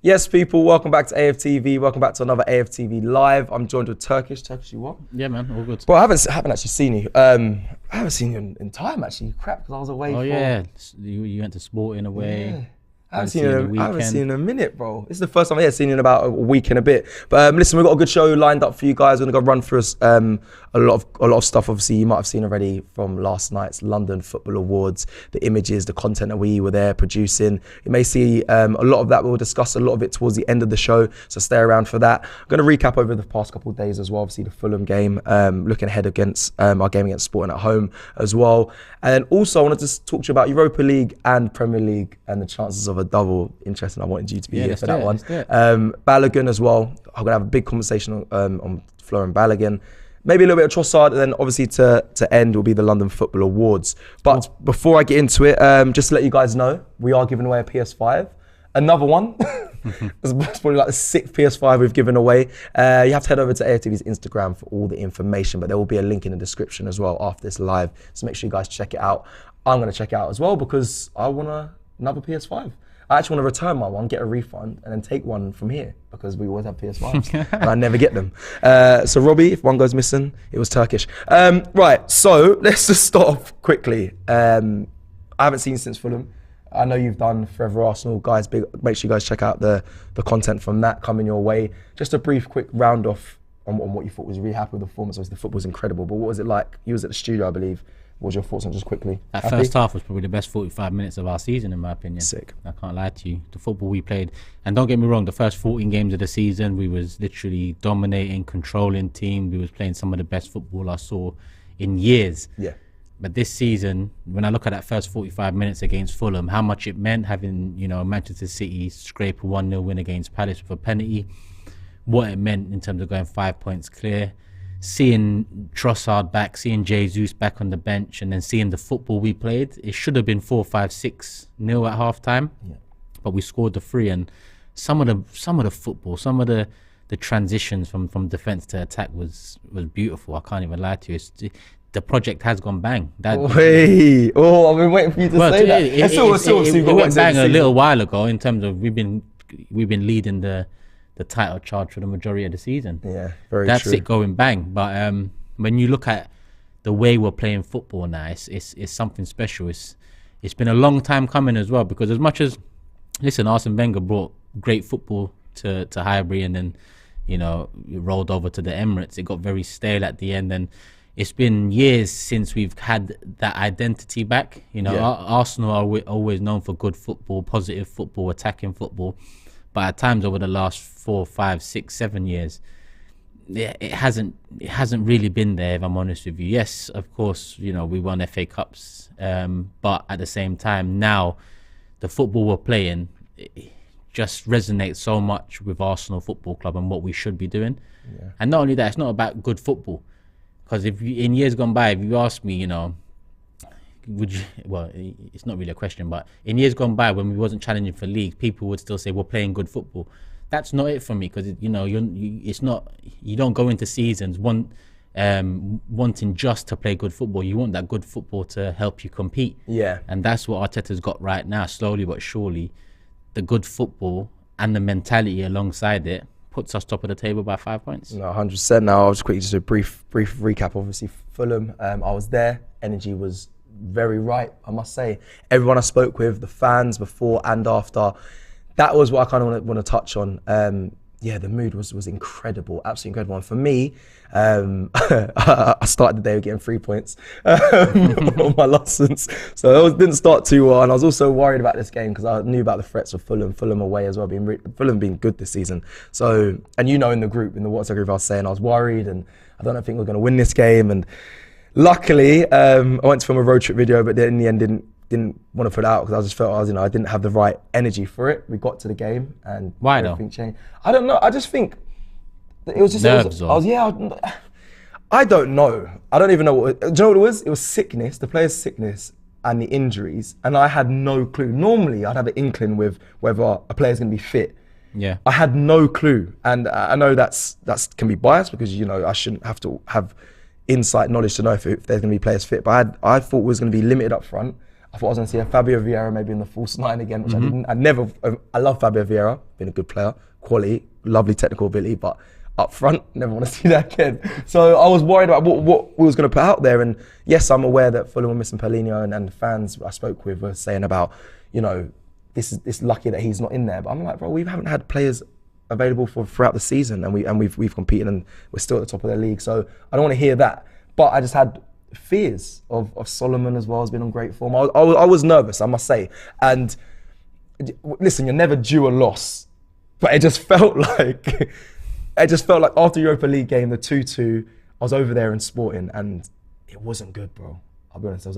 Yes, people, welcome back to AFTV. Welcome back to another AFTV Live. I'm joined with Turkish. Turkish, you what? Yeah, man, all good. Bro, I haven't actually seen you. I haven't seen you in time, actually. Crap, because I was away. Oh, yeah. You went to Sporting away. Yeah. I haven't seen you in a minute, bro. This is the first time I've seen you in about a week and a bit. But listen, we've got a good show lined up for you guys. We're gonna go run through a lot of stuff. Obviously, you might have seen already from last night's London Football Awards, the images, the content that we were there producing. You may see a lot of that. We'll discuss a lot of it towards the end of the show, so stay around for that. I'm gonna recap over the past couple of days as well. Obviously, the Fulham game, looking ahead against our game against Sporting at home as well. And also, I wanted to talk to you about Europa League and Premier League and the chances of a double. Interesting. I wanted you to be here for that one. Balogun as well. I'm gonna have a big conversation on Florian Balogun. Maybe a little bit of Trossard, and then obviously to end will be the London Football Awards. But before I get into it, just to let you guys know, we are giving away a PS5. Another one. It's probably like the 6th PS5 we've given away. You have to head over to AFTV's Instagram for all the information, but there will be a link in the description as well after this live. So make sure you guys check it out. I'm going to check it out as well because I want another PS5. I actually want to return my one, get a refund, and then take one from here because we always have PS5s and I never get them. So Robbie, if one goes missing, it was Turkish. Right, so let's just start off quickly. I haven't seen you since Fulham. I know you've done Forever Arsenal, guys. Make sure you guys check out the content from that coming your way. Just a brief, quick round off on what you thought. Was really happy with the performance. Obviously, the football was incredible, but what was it like? You was at the studio, I believe. What was your thoughts on just quickly? That first half was probably the best 45 minutes of our season, in my opinion. Sick. I can't lie to you. The football we played, and don't get me wrong, the first 14 games of the season, we was literally dominating, controlling team. We was playing some of the best football I saw in years. Yeah. But this season, when I look at that first 45 minutes against Fulham, how much it meant having, Manchester City scrape a 1-0 win against Palace with a penalty, what it meant in terms of going 5 points clear, seeing Trossard back, seeing Jesus back on the bench, and then seeing the football we played. It should have been 4-5-6-0 at half time, but we scored the 3. And some of the football, some of the transitions from defence to attack was beautiful. I can't even lie to you. The project has gone bang. I've been waiting for you to say that. It went bang a little while ago in terms of we've been leading the title charge for the majority of the season. Yeah, very true. That's it going bang. But when you look at the way we're playing football now, it's something special. It's been a long time coming as well, because as much as, listen, Arsene Wenger brought great football to Highbury, and then it rolled over to the Emirates. It got very stale at the end, and it's been years since we've had that identity back. Arsenal are always known for good football, positive football, attacking football. But at times over the last 4, 5, 6, 7 years, it hasn't really been there, if I'm honest with you. Yes, of course, we won FA Cups. But at the same time, now the football we're playing just resonates so much with Arsenal Football Club and what we should be doing. Yeah. And not only that, it's not about good football. Because in years gone by, if you ask me, would you? Well, it's not really a question, but in years gone by, when we wasn't challenging for league, people would still say we're playing good football. That's not it for me, because it's not. You don't go into seasons wanting just to play good football. You want that good football to help you compete. Yeah. And that's what Arteta's got right now. Slowly but surely, the good football and the mentality alongside it puts us top of the table by 5 points. No, 100%. Now, I'll just quickly just a brief recap. Obviously, Fulham, I was there. Energy was very right, I must say. Everyone I spoke with, the fans before and after, that was what I kind of want to touch on. The mood was incredible, absolutely incredible. And for me, I started the day with getting 3 points on my license. So it didn't start too well. And I was also worried about this game because I knew about the threats of Fulham away as well, Fulham being good this season. So, and in the group, in the WhatsApp group, I was saying I was worried and I don't think we're going to win this game. And luckily, I went to film a road trip video, but then in the end didn't want to put it out because I just felt I didn't have the right energy for it. We got to the game and why everything changed. I don't know. I just think it was just nerves. I don't know. I don't even know do you know what it was? It was sickness, the players' sickness and the injuries, and I had no clue. Normally, I'd have an inkling with whether a player's going to be fit. Yeah. I had no clue, and I know that's can be biased because I shouldn't have to have insight knowledge to know if there's going to be players fit. But I thought it was going to be limited up front. I thought I was going to see a Fabio Vieira maybe in the false 9 again, which I didn't. I love Fabio Vieira, been a good player, quality, lovely technical ability, but up front, never want to see that again. So I was worried about what we was going to put out there. And yes, I'm aware that Fulham were missing Paulinho, and the fans I spoke with were saying about, it's lucky that he's not in there. But I'm like, bro, we haven't had players available throughout the season, and we've competed, and we're still at the top of the league. So I don't want to hear that. But I just had fears of Solomon as well. Has been on great form. I was nervous, I must say. And listen, you're never due a loss, but it just felt like after Europa League game, the 2-2, I was over there in Sporting, and it wasn't good, bro. I'll be honest, there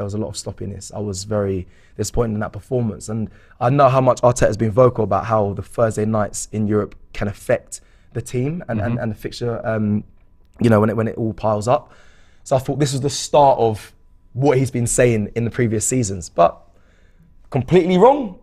was a lot of sloppiness. I was very disappointed in that performance, and I know how much Arteta has been vocal about how the Thursday nights in Europe can affect the team and the fixture. When it all piles up. So I thought this was the start of what he's been saying in the previous seasons, but completely wrong.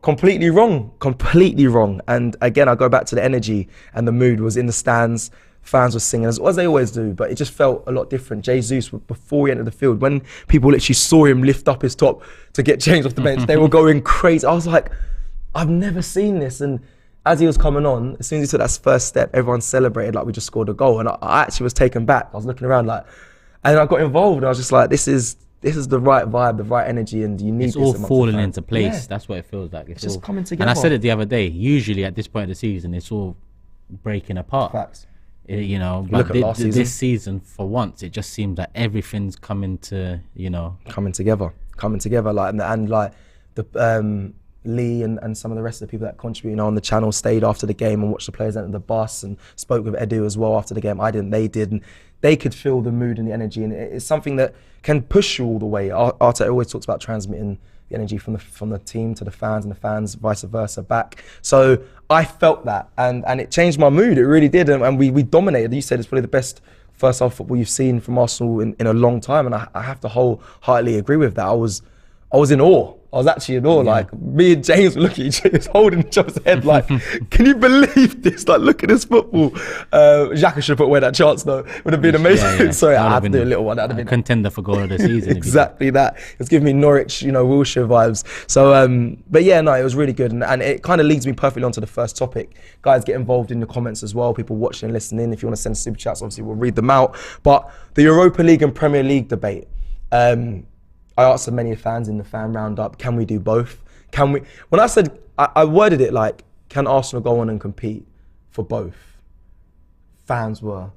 And again, I go back to the energy and the mood was in the stands. Fans were singing as they always do, but it just felt a lot different. Jesus, before he entered the field, when people literally saw him lift up his top to get changed off the bench, they were going crazy. I was like, I've never seen this. And as he was coming on, as soon as he took that first step, everyone celebrated like we just scored a goal. And I actually was taken back. I was looking around and I got involved, and I was just like, this is the right vibe, the right energy, and you need it's all falling into place. Yeah. That's what it feels like. It's just all coming together. And I said it the other day, usually at this point of the season, it's all breaking apart. Facts. But this season, for once, it just seems like everything's coming together. Lee and some of the rest of the people that contribute on the channel stayed after the game and watched the players enter the bus and spoke with Edu as well after the game. I didn't, they did, and they could feel the mood and the energy, and it's something that can push you all the way. Arteta always talks about transmitting the energy from the team to the fans, and the fans vice versa back. So I felt that, and it changed my mood. It really did, and we dominated. You said it's probably the best first half football you've seen from Arsenal in a long time, and I have to wholeheartedly agree with that. I was in aw. I was actually in awe. Yeah. Like, me and James were looking at each other, holding each other's head like, can you believe this? Like, look at this football. Xhaka should have put away that chance though. Would have been amazing. Yeah. Sorry, I had to do a little one. That'd have been contender for goal of the season. Exactly that. It's giving me Norwich, Wilshere vibes. So, but yeah, no, it was really good. And it kind of leads me perfectly onto the first topic. Guys, get involved in the comments as well. People watching and listening. If you want to send super chats, obviously we'll read them out. But the Europa League and Premier League debate. I asked so many fans in the fan roundup, can we do both? When I said, I worded it like, can Arsenal go on and compete for both? Fans were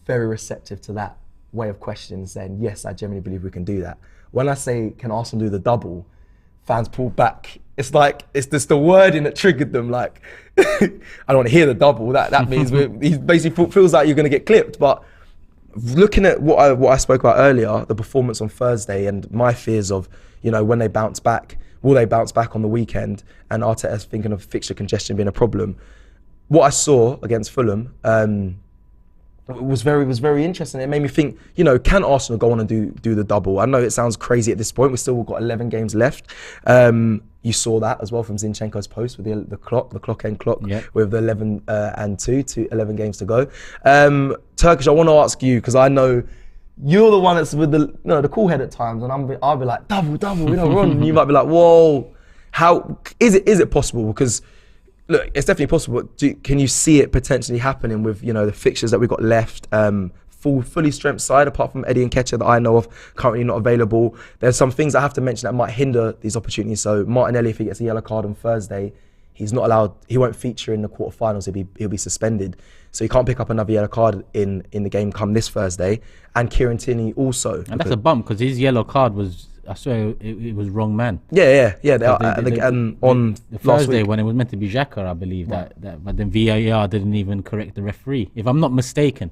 very receptive to that way of questioning, saying, yes, I genuinely believe we can do that. When I say, can Arsenal do the double? Fans pull back. It's like, it's just the wording that triggered them. Like, I don't want to hear the double. That means he basically feels like you're going to get clipped. But looking at what I spoke about earlier, the performance on Thursday and my fears of, when they bounce back, will they bounce back on the weekend? And Arteta's thinking of fixture congestion being a problem. What I saw against Fulham was very interesting. It made me think, can Arsenal go on and do the double? I know it sounds crazy at this point. We've still got 11 games left. You saw that as well from Zinchenko's post with the clock end clock, yeah, with the 11 and 11 games to go. Turkish, I want to ask you, because I know you're the one that's with the cool head at times, and I'll be like, double, run. And you might be like, whoa, how is it possible? Because look, it's definitely possible. But can you see it potentially happening with the fixtures that we've got left? Fully strength side, apart from Eddie and Ketcher that I know of, currently not available. There's some things I have to mention that might hinder these opportunities. So Martinelli, if he gets a yellow card on Thursday, he's not allowed. He won't feature in the quarterfinals. He'll be suspended. So he can't pick up another yellow card in the game come this Thursday. And Kieran Tierney also. And that's a bump, because his yellow card was, I swear it was wrong man. Yeah. On the Thursday when it was meant to be Xhaka, I believe, right, but then VAR didn't even correct the referee, if I'm not mistaken.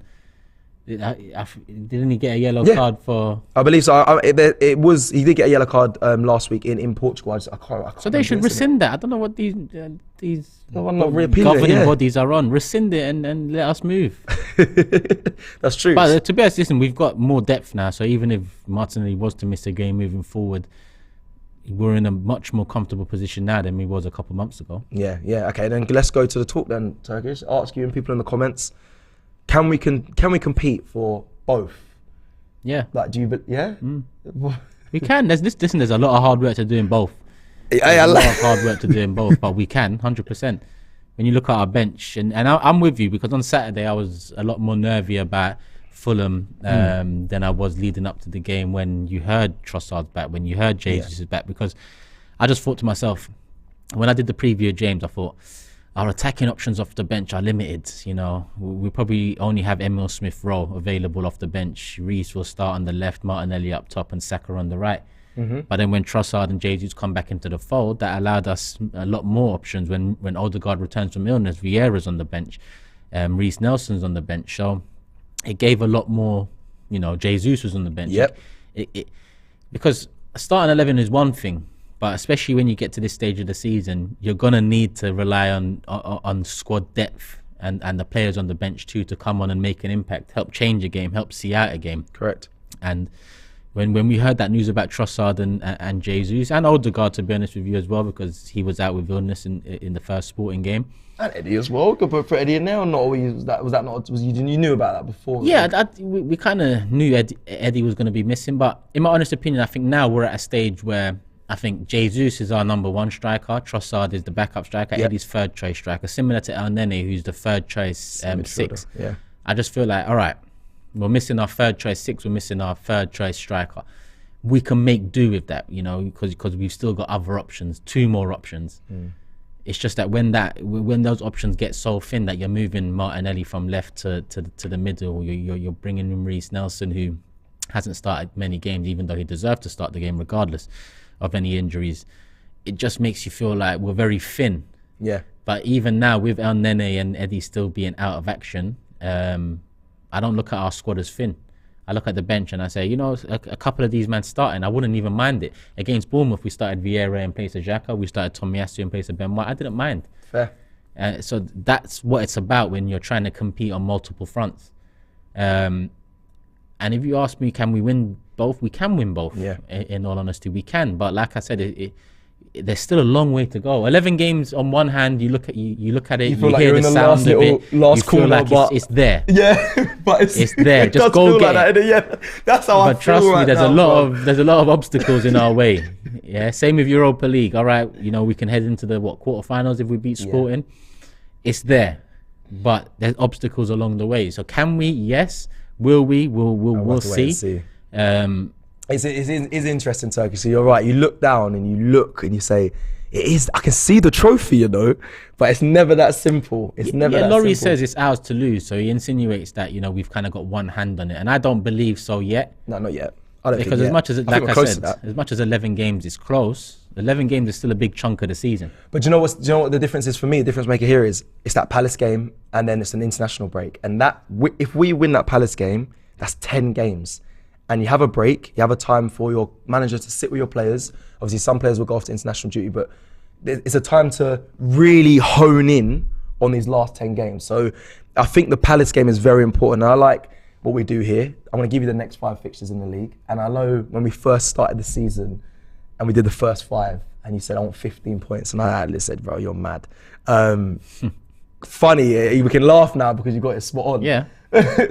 Didn't he get a yellow card for? I believe so. He did get a yellow card last week in Portugal. I can't so they should rescind that. I don't know what these governing bodies are on. Rescind it and let us move. That's true. But to be honest, listen, we've got more depth now. So even if Martinelli was to miss a game moving forward, we're in a much more comfortable position now than we was a couple of months ago. Yeah. Okay, then let's go to the talk then, Turkish. Ask you and people in the comments. Can we compete for both? Yeah. Like, do you? Yeah. We can. There's a lot of hard work to do in both. There's a lot of hard work to do in both, but we can 100%. When you look at our bench, and I'm with you, because on Saturday I was a lot more nervy about Fulham than I was leading up to the game when you heard Trossard's back, when you heard Jesus is back, because I just thought to myself, when I did the preview of James, I thought our attacking options off the bench are limited. You know, we probably only have Emil Smith-Rowe available off the bench. Reece will start on the left, Martinelli up top, and Saka on the right. But then when Trossard and Jesus come back into the fold, that allowed us a lot more options. When Odegaard returns from illness, Vieira's on the bench, Reece Nelson's on the bench. So it gave a lot more, you know, Jesus was on the bench. Yep. Because starting 11 is one thing, but especially when you get to this stage of the season, you're going to need to rely on squad depth and the players on the bench too to come on and make an impact, help change a game, help see out a game. Correct. And when we heard that news about Trossard and Jesus and Odegaard, to be honest with you as well, because he was out with illness in the first Sporting game. And Eddie as well. Could put Eddie in there or not? You knew about that before? Yeah, we kind of knew Eddie was going to be missing, but in my honest opinion, I think now we're at a stage where I think Jesus is our number one striker, Trossard is the backup striker, Eddie's third choice striker, similar to El Nene, who's the third choice six. Yeah. I just feel like, all right, we're missing our third choice six, we're missing our third choice striker. We can make do with that, you know, because we've still got other options, two more options. It's just that when those options get so thin that you're moving Martinelli from left to the middle, you're bringing in Reece Nelson, who hasn't started many games, even though he deserved to start the game regardless of any injuries. It just makes you feel like we're very thin. Yeah. But even now, with El Nene and Eddie still being out of action, I don't look at our squad as thin. I look at the bench and I say, you know, a couple of these men starting, I wouldn't even mind it. Against Bournemouth, we started Vieira in place of Xhaka. We started Tomiyasu in place of Ben White. I didn't mind. Fair. So that's what it's about when you're trying to compete on multiple fronts. And if you ask me, can we win both? We can win both. Yeah. In all honesty, we can. But like I said, there's still a long way to go. 11 games on one hand, you look at it, you hear the sound of it, you feel like it's there. Yeah, but it's there. Just go get it. Yeah, that's how I feel. But trust me, there's now, a lot of obstacles in our way. Yeah, same with Europa League. All right, you know, we can head into the quarterfinals if we beat Sporting. It's there, but there's obstacles along the way. So can we? Yes. Will we? We'll see. It's interesting, Turkey. So you're right. You look down and you say, it is. I can see the trophy, you know, but it's never that simple. It's never that simple. Laurie says it's ours to lose, so he insinuates that, you know, we've kind of got one hand on it, and I don't believe so yet. No, not yet. I don't because think as much as, like I said, as much as 11 games is close, 11 games is still a big chunk of the season. But do you know what the difference is for me? The difference maker here is it's that Palace game, and then it's an international break, and that if we win that Palace game, that's 10 games. And you have a break, you have a time for your manager to sit with your players. Obviously, some players will go off to international duty, but it's a time to really hone in on these last 10 games. So I think the Palace game is very important. And I like what we do here. I'm going to give you the next 5 fixtures in the league. And I know when we first started the season and we did the first 5, and you said, I want 15 points. And I said, bro, you're mad. Funny, we can laugh now because you got it spot on. Yeah.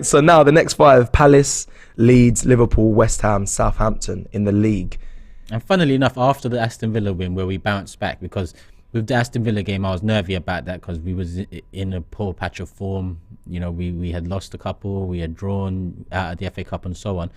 So now the next 5, Palace, Leeds, Liverpool, West Ham, Southampton in the league. And funnily enough, after the Aston Villa win, where we bounced back, because with the Aston Villa game, I was nervy about that because we was in a poor patch of form. You know, we had lost a couple, we had drawn out of the FA Cup and so on.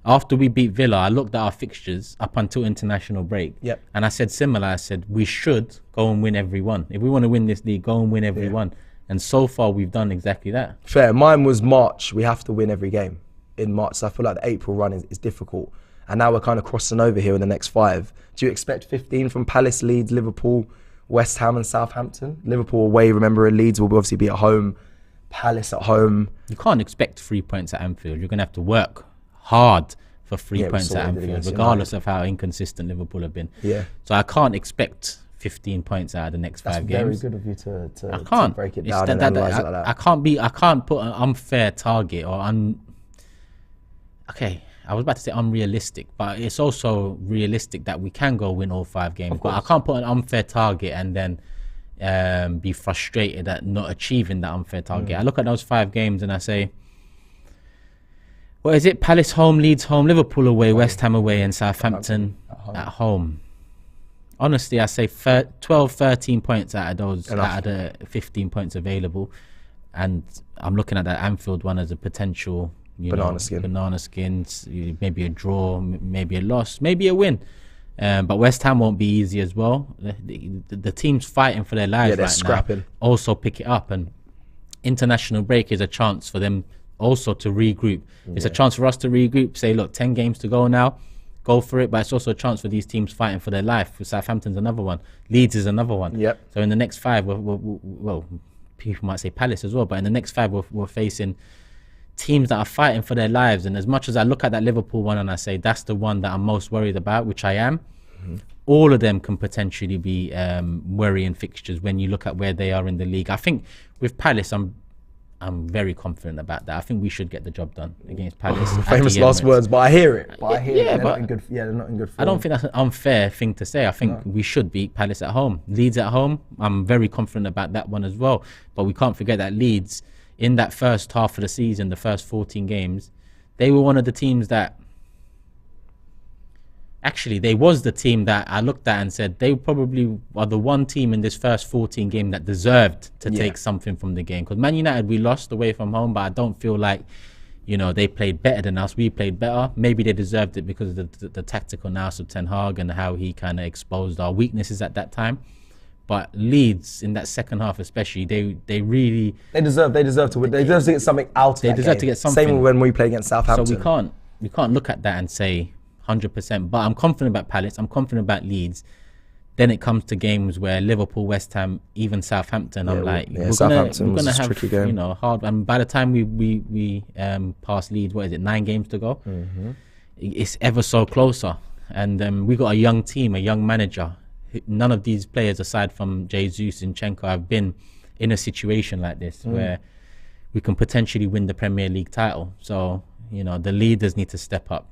After we beat Villa, I looked at our fixtures up until international break. Yep. And I said similar, I said, we should go and win every one. If we want to win this league, go and win every one. And so far, we've done exactly that. Fair. Mine was March. We have to win every game in March. So I feel like the April run is difficult. And now we're kind of crossing over here in the next 5. Do you expect 15 from Palace, Leeds, Liverpool, West Ham and Southampton? Liverpool away, remember, Leeds will obviously be at home. Palace at home. You can't expect 3 points at Anfield. You're going to have to work hard for 3 points at Anfield, regardless of how inconsistent Liverpool have been. Yeah. So I can't expect 15 points out of the next 5 games. That's very good of you to break it down and analyse it like that. I can't put an unfair target or okay, I was about to say unrealistic, but it's also realistic that we can go win all 5 games. But I can't put an unfair target and then be frustrated at not achieving that unfair target. I look at those 5 games and I say, What is it? Palace home, Leeds home, Liverpool away, West Ham away, and Southampton at home. Honestly, I say 12, 13 points out of those, out of the 15 points available. And I'm looking at that Anfield one as a potential banana skins, maybe a draw, maybe a loss, maybe a win. But West Ham won't be easy as well. The team's fighting for their lives they're right scrapping. now. Also pick it up, and international break is a chance for them also to regroup. It's a chance for us to regroup, say, look, 10 games to go now, go for it. But it's also a chance for these teams fighting for their life. Southampton's another one. Leeds is another one. So in the next 5, well, people might say Palace as well, but in the next 5, we're facing teams that are fighting for their lives. And as much as I look at that Liverpool one and I say that's the one that I'm most worried about, which I am, all of them can potentially be worrying fixtures when you look at where they are in the league. I think with Palace, I'm very confident about that. I think we should get the job done against Palace. Famous last words, but I hear it. They're not in good form. I don't think that's an unfair thing to say. I think we should beat Palace at home. Leeds at home, I'm very confident about that one as well. But we can't forget that Leeds, in that first half of the season, the first 14 games, they were one of the teams that... Actually, they was the team that I looked at and said they probably are the one team in this first 14 game that deserved to take something from the game. Because Man United, we lost away from home, but I don't feel like, they played better than us. We played better. Maybe they deserved it because of the tactical nous of Ten Hag and how he kind of exposed our weaknesses at that time. But Leeds, in that second half especially, they deserve to win. They deserve to get something out of that game. They deserve to get something. Same when we play against Southampton. So we can't look at that and say 100%, but I'm confident about Palace, I'm confident about Leeds. Then it comes to games where Liverpool, West Ham, even Southampton, I'm like, we're gonna have tricky game. Hard. And by the time we pass Leeds, what is it, 9 games to go? It's ever so closer. And we got a young team, a young manager. None of these players, aside from Jesus and Zinchenko, have been in a situation like this where we can potentially win the Premier League title. So the leaders need to step up.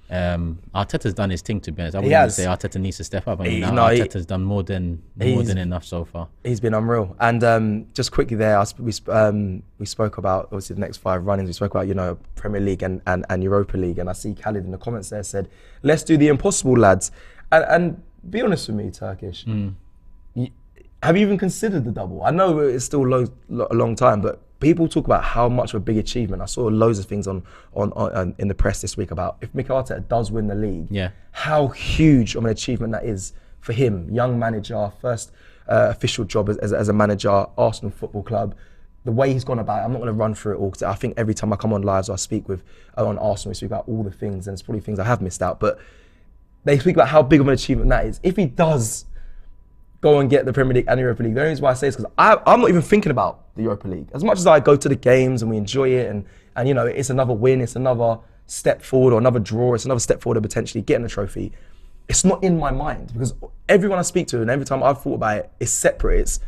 Arteta's done his thing, to be honest. I wouldn't say Arteta needs to step up. Arteta's done more than enough so far. He's been unreal. And just quickly there, we spoke about obviously the next 5 run-ins. We spoke about Premier League and Europa League. And I see Khalid in the comments there said, "Let's do the impossible, lads." And be honest with me, Turkish. Have you even considered the double? I know it's still a long time, but people talk about how much of a big achievement. I saw loads of things on in the press this week about if Mikel Arteta does win the league, how huge of an achievement that is for him. Young manager, first official job as a manager, Arsenal Football Club. The way he's gone about it, I'm not going to run through it all because I think every time I come on lives, I speak with on Arsenal, we speak about all the things, and it's probably things I have missed out, but they speak about how big of an achievement that is. If he does go and get the Premier League and Europa League, the only reason why I say is because I'm not even thinking about the Europa League. As much as I go to the games and we enjoy it, and it's another win, it's another step forward or another draw, it's another step forward to potentially getting a trophy. It's not in my mind because everyone I speak to and every time I've thought about it, it's separate. It's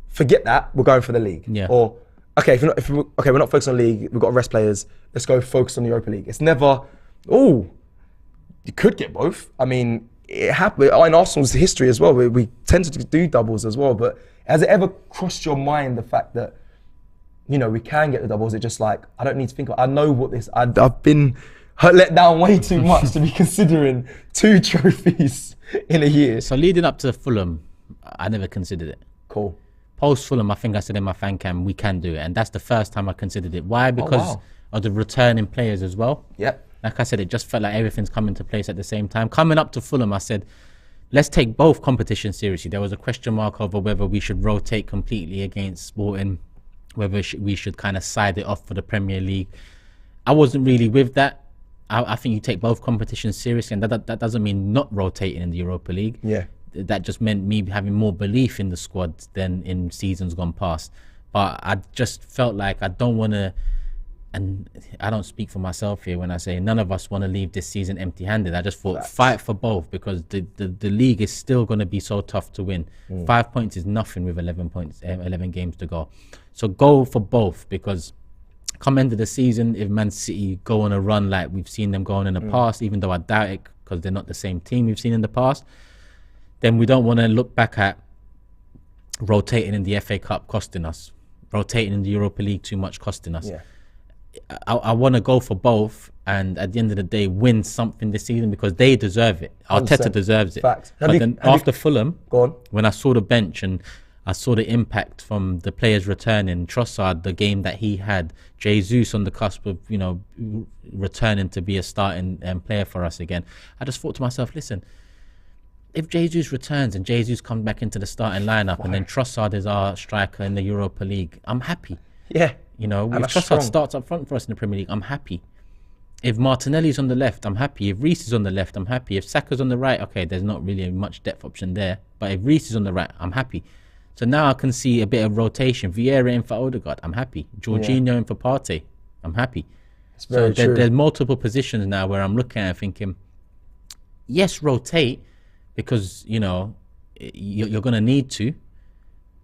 forget that, we're going for the league. Or okay, we're not focused on the league, we've got to rest players, let's go focus on the Europa League. It's never, you could get both. I mean, it happened in Arsenal's history as well. We tend to do doubles as well, but has it ever crossed your mind the fact that we can get the doubles? It's just like I don't need to think. I know what this. I've been let down way too much to be considering 2 trophies in a year. So leading up to Fulham, I never considered it. Cool. Post Fulham, I think I said in my fan cam, we can do it, and that's the first time I considered it. Why? Because of the returning players as well. Like I said, it just felt like everything's coming to place at the same time. Coming up to Fulham, I said, let's take both competitions seriously. There was a question mark over whether we should rotate completely against Sporting, whether we should kind of side it off for the Premier League. I wasn't really with that. I think you take both competitions seriously, and that doesn't mean not rotating in the Europa League. That just meant me having more belief in the squad than in seasons gone past. But I just felt like I don't want to, and I don't speak for myself here when I say none of us want to leave this season empty-handed. I just thought fight for both because the league is still going to be so tough to win. 5 points is nothing with 11 games to go. So go for both, because come end of the season, if Man City go on a run like we've seen them going in the past, even though I doubt it because they're not the same team we've seen in the past, then we don't want to look back at rotating in the FA Cup costing us, rotating in the Europa League too much costing us. I want to go for both, and at the end of the day, win something this season because they deserve it. Arteta deserves it. Facts. But then after Fulham, go on. When I saw the bench and I saw the impact from the players returning, Trossard, the game that he had, Jesus on the cusp of, you know, returning to be a starting player for us again. I just thought to myself, listen, if Jesus returns and Jesus comes back into the starting lineup, and then Trossard is our striker in the Europa League, I'm happy. Yeah. You know, if Trossard starts up front for us in the Premier League, I'm happy. If Martinelli's on the left, I'm happy. If Reece is on the left, I'm happy. If Saka's on the right, okay, there's not really much depth option there. But if Reece is on the right, I'm happy. So now I can see a bit of rotation. Vieira in for Odegaard, I'm happy. Jorginho in for Partey, I'm happy. So there's multiple positions now where I'm looking at it thinking, yes, rotate, because, you know, you're going to need to.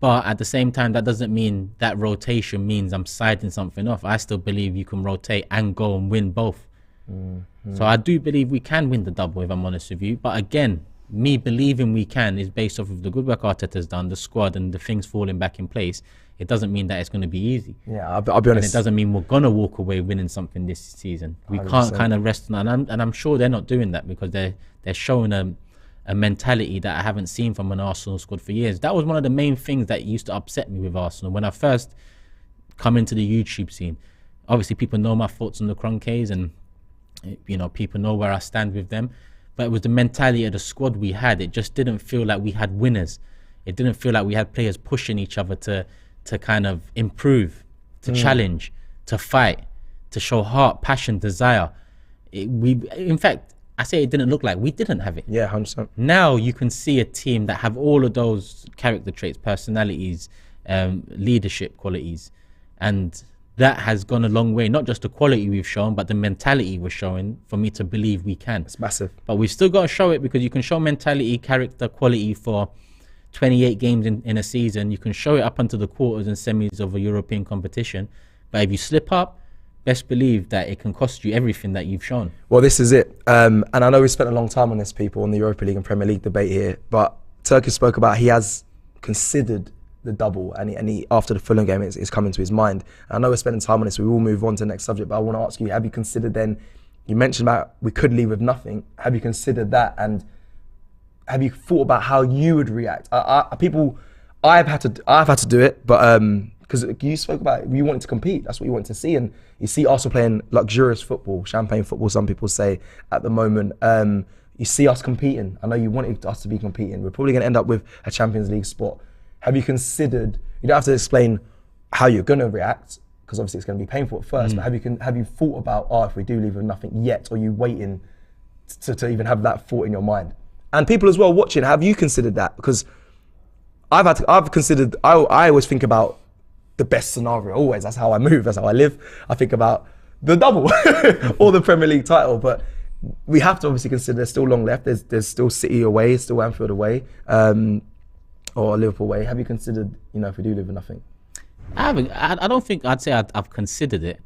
But at the same time, that doesn't mean that rotation means I'm siding something off. I still believe you can rotate and go and win both. So I do believe we can win the double, if I'm honest with you. But again, me believing we can is based off of the good work Arteta's done, the squad, and the things falling back in place. It doesn't mean that it's going to be easy. Yeah, I'll be honest. And it doesn't mean we're going to walk away winning something this season. We 100%. Can't kind of rest on, and I'm sure they're not doing that because they're showing a mentality that I haven't seen from an Arsenal squad for years. That was one of the main things that used to upset me with Arsenal when I first come into the YouTube scene. Obviously, people know my thoughts on the Cronkays, and you know, people know where I stand with them. But it was the mentality of the squad we had. It just didn't feel like we had winners. It didn't feel like we had players pushing each other to kind of improve, to challenge, to fight, to show heart, passion, desire. In fact, I say it didn't look like we didn't have it. Yeah, 100%. Now you can see a team that have all of those character traits, personalities, leadership qualities, and that has gone a long way. Not just the quality we've shown, but the mentality we're showing for me to believe we can. It's massive. But we've still got to show it, because you can show mentality, character, quality for 28 games in a season. You can show it up until the quarters and semis of a European competition. But if you slip up, best believe that it can cost you everything that you've shown. Well, this is it. And I know we spent a long time on this, people, on the Europa League and Premier League debate here. But Turkish spoke about he has considered the double, and he after the Fulham game, it's coming to his mind. And I know we're spending time on this, so we will move on to the next subject. But I want to ask you, have you considered then, you mentioned about we could leave with nothing. Have you considered that, and have you thought about how you would react? I've had to do it, but because you spoke about you wanted to compete, that's what you wanted to see, and you see Arsenal playing luxurious football, champagne football, some people say at the moment. You see us competing. I know you wanted us to be competing. We're probably going to end up with a Champions League spot. Have you considered? You don't have to explain how you're going to react, because obviously it's going to be painful at first. But have you thought about, if we do leave with nothing yet, or are you waiting to even have that thought in your mind? And people as well watching, have you considered that? Because I've considered. I always think about the best scenario. Always, that's how I move. That's how I live. I think about the double or the Premier League title. But we have to obviously consider there's still long left. There's still City away, still Anfield away, or Liverpool away. Have you considered, if we do live with nothing? I haven't. I don't think I'd say I've considered it.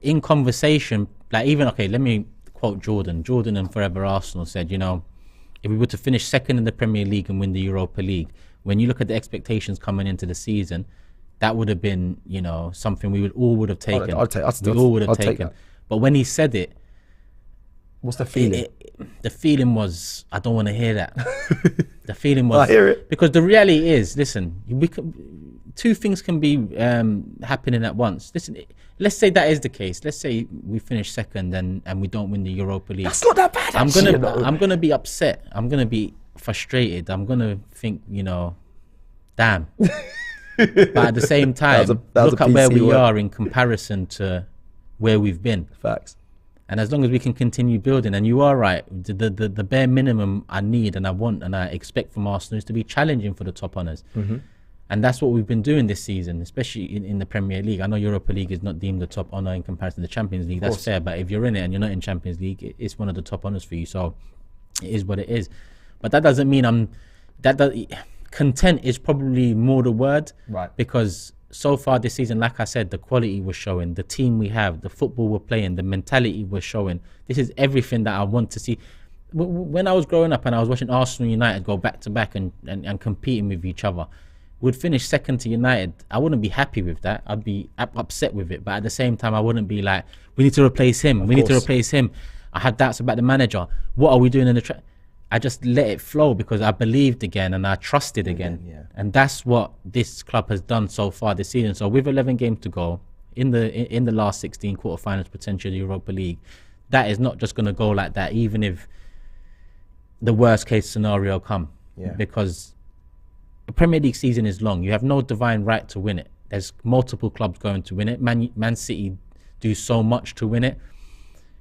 In conversation, like let me quote Jordan. Jordan and Forever Arsenal said, if we were to finish second in the Premier League and win the Europa League, when you look at the expectations coming into the season, that would have been, something we would have taken. We all would have taken. But when he said it, what's the feeling? The feeling was, I don't want to hear that. The feeling was, I hear it. Because the reality is, listen, two things can be happening at once. Listen, let's say that is the case. Let's say we finish second and we don't win the Europa League. That's not that bad. I'm gonna be upset. I'm gonna be frustrated. I'm gonna think, damn. But at the same time, look at where we are in comparison to where we've been. Facts. And as long as we can continue building, and you are right, the bare minimum I need and I want and I expect from Arsenal is to be challenging for the top honours. And that's what we've been doing this season, especially in the Premier League. I know Europa League is not deemed the top honour in comparison to the Champions League. That's fair, but if you're in it and you're not in Champions League, it's one of the top honours for you. So it is what it is. But that doesn't mean content is probably more the word. Right. Because so far this season, like I said, the quality we're showing, the team we have, the football we're playing, the mentality we're showing. This is everything that I want to see. When I was growing up and I was watching Arsenal United go back to back and competing with each other, would finish second to United, I wouldn't be happy with that. I'd be upset with it. But at the same time, I wouldn't be like, we need to replace him. We need to replace him. I had doubts about the manager. What are we doing in the I just let it flow because I believed again and I trusted again. Yeah. And that's what this club has done so far this season. So with 11 games to go, in the last 16 quarterfinals, potential Europa League, that is not just going to go like that, even if the worst case scenario come. Yeah. Because the Premier League season is long. You have no divine right to win it. There's multiple clubs going to win it. Man City do so much to win it.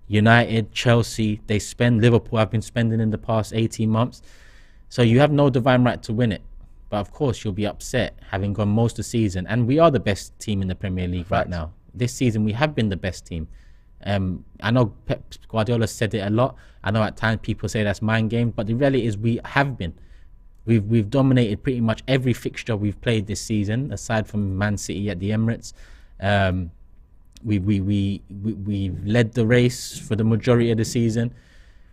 United, Chelsea, they spend. Liverpool have been spending in the past 18 months. So you have no divine right to win it. But of course, you'll be upset having gone most of the season. And we are the best team in the Premier League right now. This season, we have been the best team. I know Pep Guardiola said it a lot. I know at times people say that's mind game. But the reality is we have been. We've dominated pretty much every fixture we've played this season, aside from Man City at the Emirates. We've led the race for the majority of the season.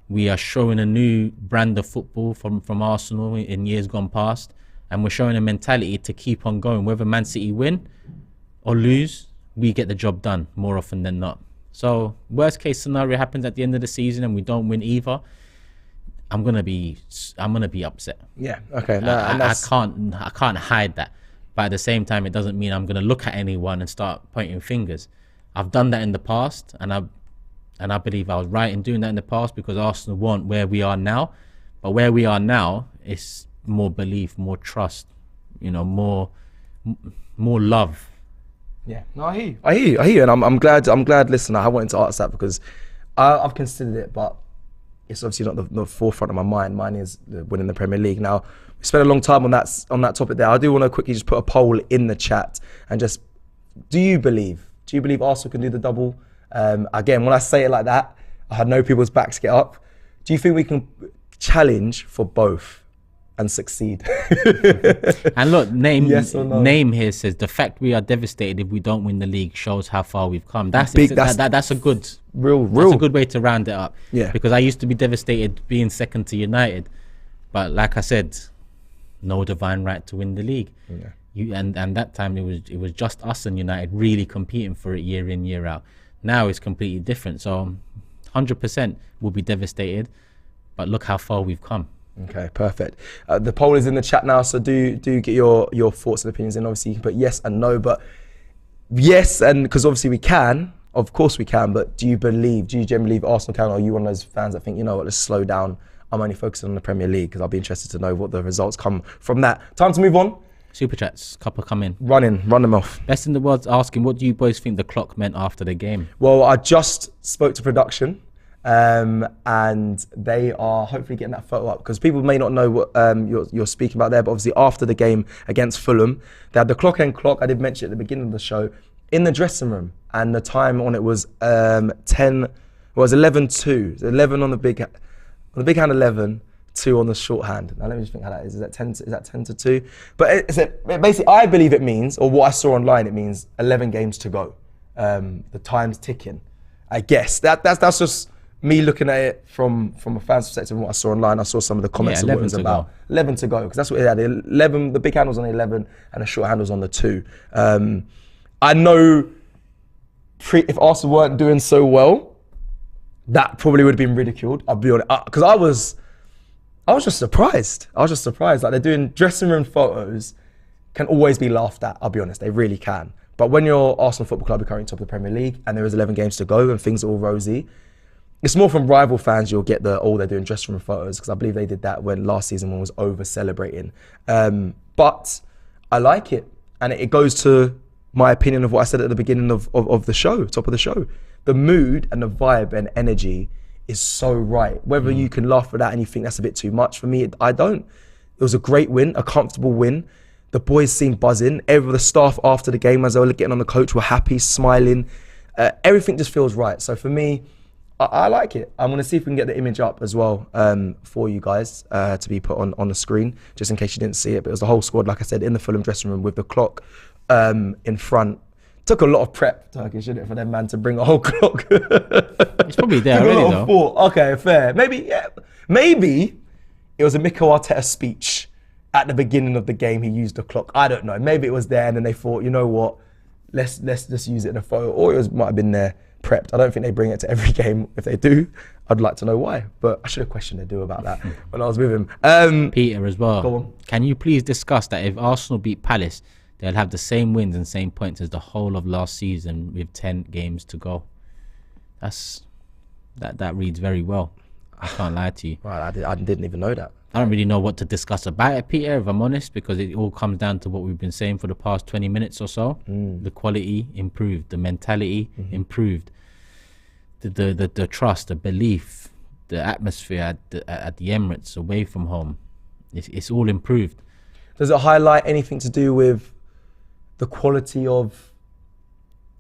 We are showing a new brand of football from Arsenal in years gone past, and we're showing a mentality to keep on going. Whether Man City win or lose, we get the job done more often than not. So worst case scenario happens at the end of the season and we don't win either, I'm gonna be upset. Yeah. Okay. No, I can't hide that. But at the same time, it doesn't mean I'm gonna look at anyone and start pointing fingers. I've done that in the past, and I believe I was right in doing that in the past because Arsenal weren't where we are now. But where we are now is more belief, more trust, more love. Yeah, no, I hear you, and I'm glad. Listen, I wanted to ask that because I've considered it, but it's obviously not the forefront of my mind. Mine is winning the Premier League. Now, we spent a long time on that topic there. I do want to quickly just put a poll in the chat and just, do you believe Arsenal can do the double? Again, when I say it like that, I had no people's backs get up. Do you think we can challenge for both and succeed? And look, yes or no? Name here says the fact we are devastated if we don't win the league shows how far we've come. That's a good real. That's a good way to round it up. Yeah. Because I used to be devastated being second to United, but like I said, no divine right to win the league. Yeah. And that time it was just us and United really competing for it year in, year out. Now it's completely different. So 100% we'll be devastated, but look how far we've come. Okay, perfect. The poll is in the chat now, so do get your thoughts and opinions in. Obviously, you can put yes and no, but yes, and because obviously we can, of course we can, but do you generally believe Arsenal can, or are you one of those fans that think, you know what, let's slow down, I'm only focusing on the Premier League? Because I'll be interested to know what the results come from that. Time to move on. Super chats, couple come in. Run them off. Best in the world's asking, what do you boys think the clock meant after the game? Well, I just spoke to production, and they are hopefully getting that photo up because people may not know what you're speaking about there. But obviously, after the game against Fulham, they had the clock. I did mention it at the beginning of the show in the dressing room, and the time on it was 11:02. 11 on the big hand, 11. 2 on the shorthand. Now let me just think how that is. Is that 10 to 2? But basically, I believe it means, or what I saw online, it means 11 games to go. The time's ticking. I guess that's just me looking at it from a fan's perspective and what I saw online. I saw some of the comments of what it was about. 11 to go, because that's what it had. 11. The big hand was on the 11, and the short hand was on the 2. I know if Arsenal weren't doing so well, that probably would have been ridiculed. I'll be honest, because I was just surprised. Like, they're doing dressing room photos, can always be laughed at. I'll be honest, they really can. But when you're Arsenal Football Club, you're currently top of the Premier League, and there is 11 games to go, and things are all rosy. It's more from rival fans you'll get they're doing dressing room photos, because I believe they did that when last season one was over celebrating. But I like it, and it goes to my opinion of what I said at the beginning of the show, top of the show. The mood and the vibe and energy is so right. Whether you can laugh at that and you think that's a bit too much, for me, I don't. It was a great win, a comfortable win. The boys seemed buzzing. The staff after the game, as they were getting on the coach, were happy, smiling. Everything just feels right. So for me, I like it. I'm going to see if we can get the image up as well for you guys to be put on the screen, just in case you didn't see it. But it was the whole squad, like I said, in the Fulham dressing room with the clock in front. Took a lot of prep, Turkish, didn't it, for them man to bring a whole clock. It's probably there already though. Okay, fair. Maybe it was a Mikel Arteta speech at the beginning of the game he used the clock. I don't know. Maybe it was there and then they thought, you know what, let's just use it in a photo. Or it might have been there prepped. I don't think they bring it to every game. If they do, I'd like to know why. But I should have questioned Edu about that when I was with him. Peter as well. Go on. Can you please discuss that if Arsenal beat Palace, they'll have the same wins and same points as the whole of last season with 10 games to go? That reads very well. I can't lie to you. Right, I didn't even know that. I don't really know what to discuss about it, Peter, if I'm honest, because it all comes down to what we've been saying for the past 20 minutes or so. The quality improved, the mentality improved, the trust, the belief, the atmosphere at the Emirates, away from home. It's all improved. Does it highlight anything to do with the quality of,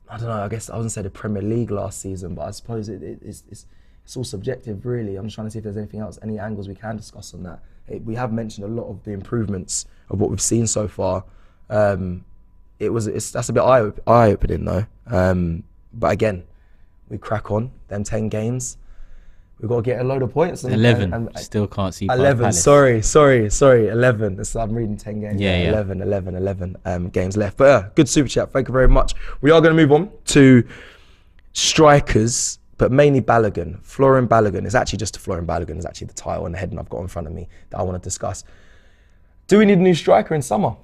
I don't know, I guess I wasn't say the Premier League last season, but I suppose it's all subjective, really. I'm just trying to see if there's anything else, any angles we can discuss on that. We have mentioned a lot of the improvements of what we've seen so far. That's a bit eye-opening though. But again, we crack on them 10 games. We've got to get a load of points. 11. Still can't see 11. Sorry. 11. I'm reading 10 games. Yeah. 11 games left. But good super chat. Thank you very much. We are going to move on to strikers, but mainly Balogun. Florian Balogun. It's actually just Florian Balogun is actually the title and the heading I've got in front of me that I want to discuss. Do we need a new striker in summer?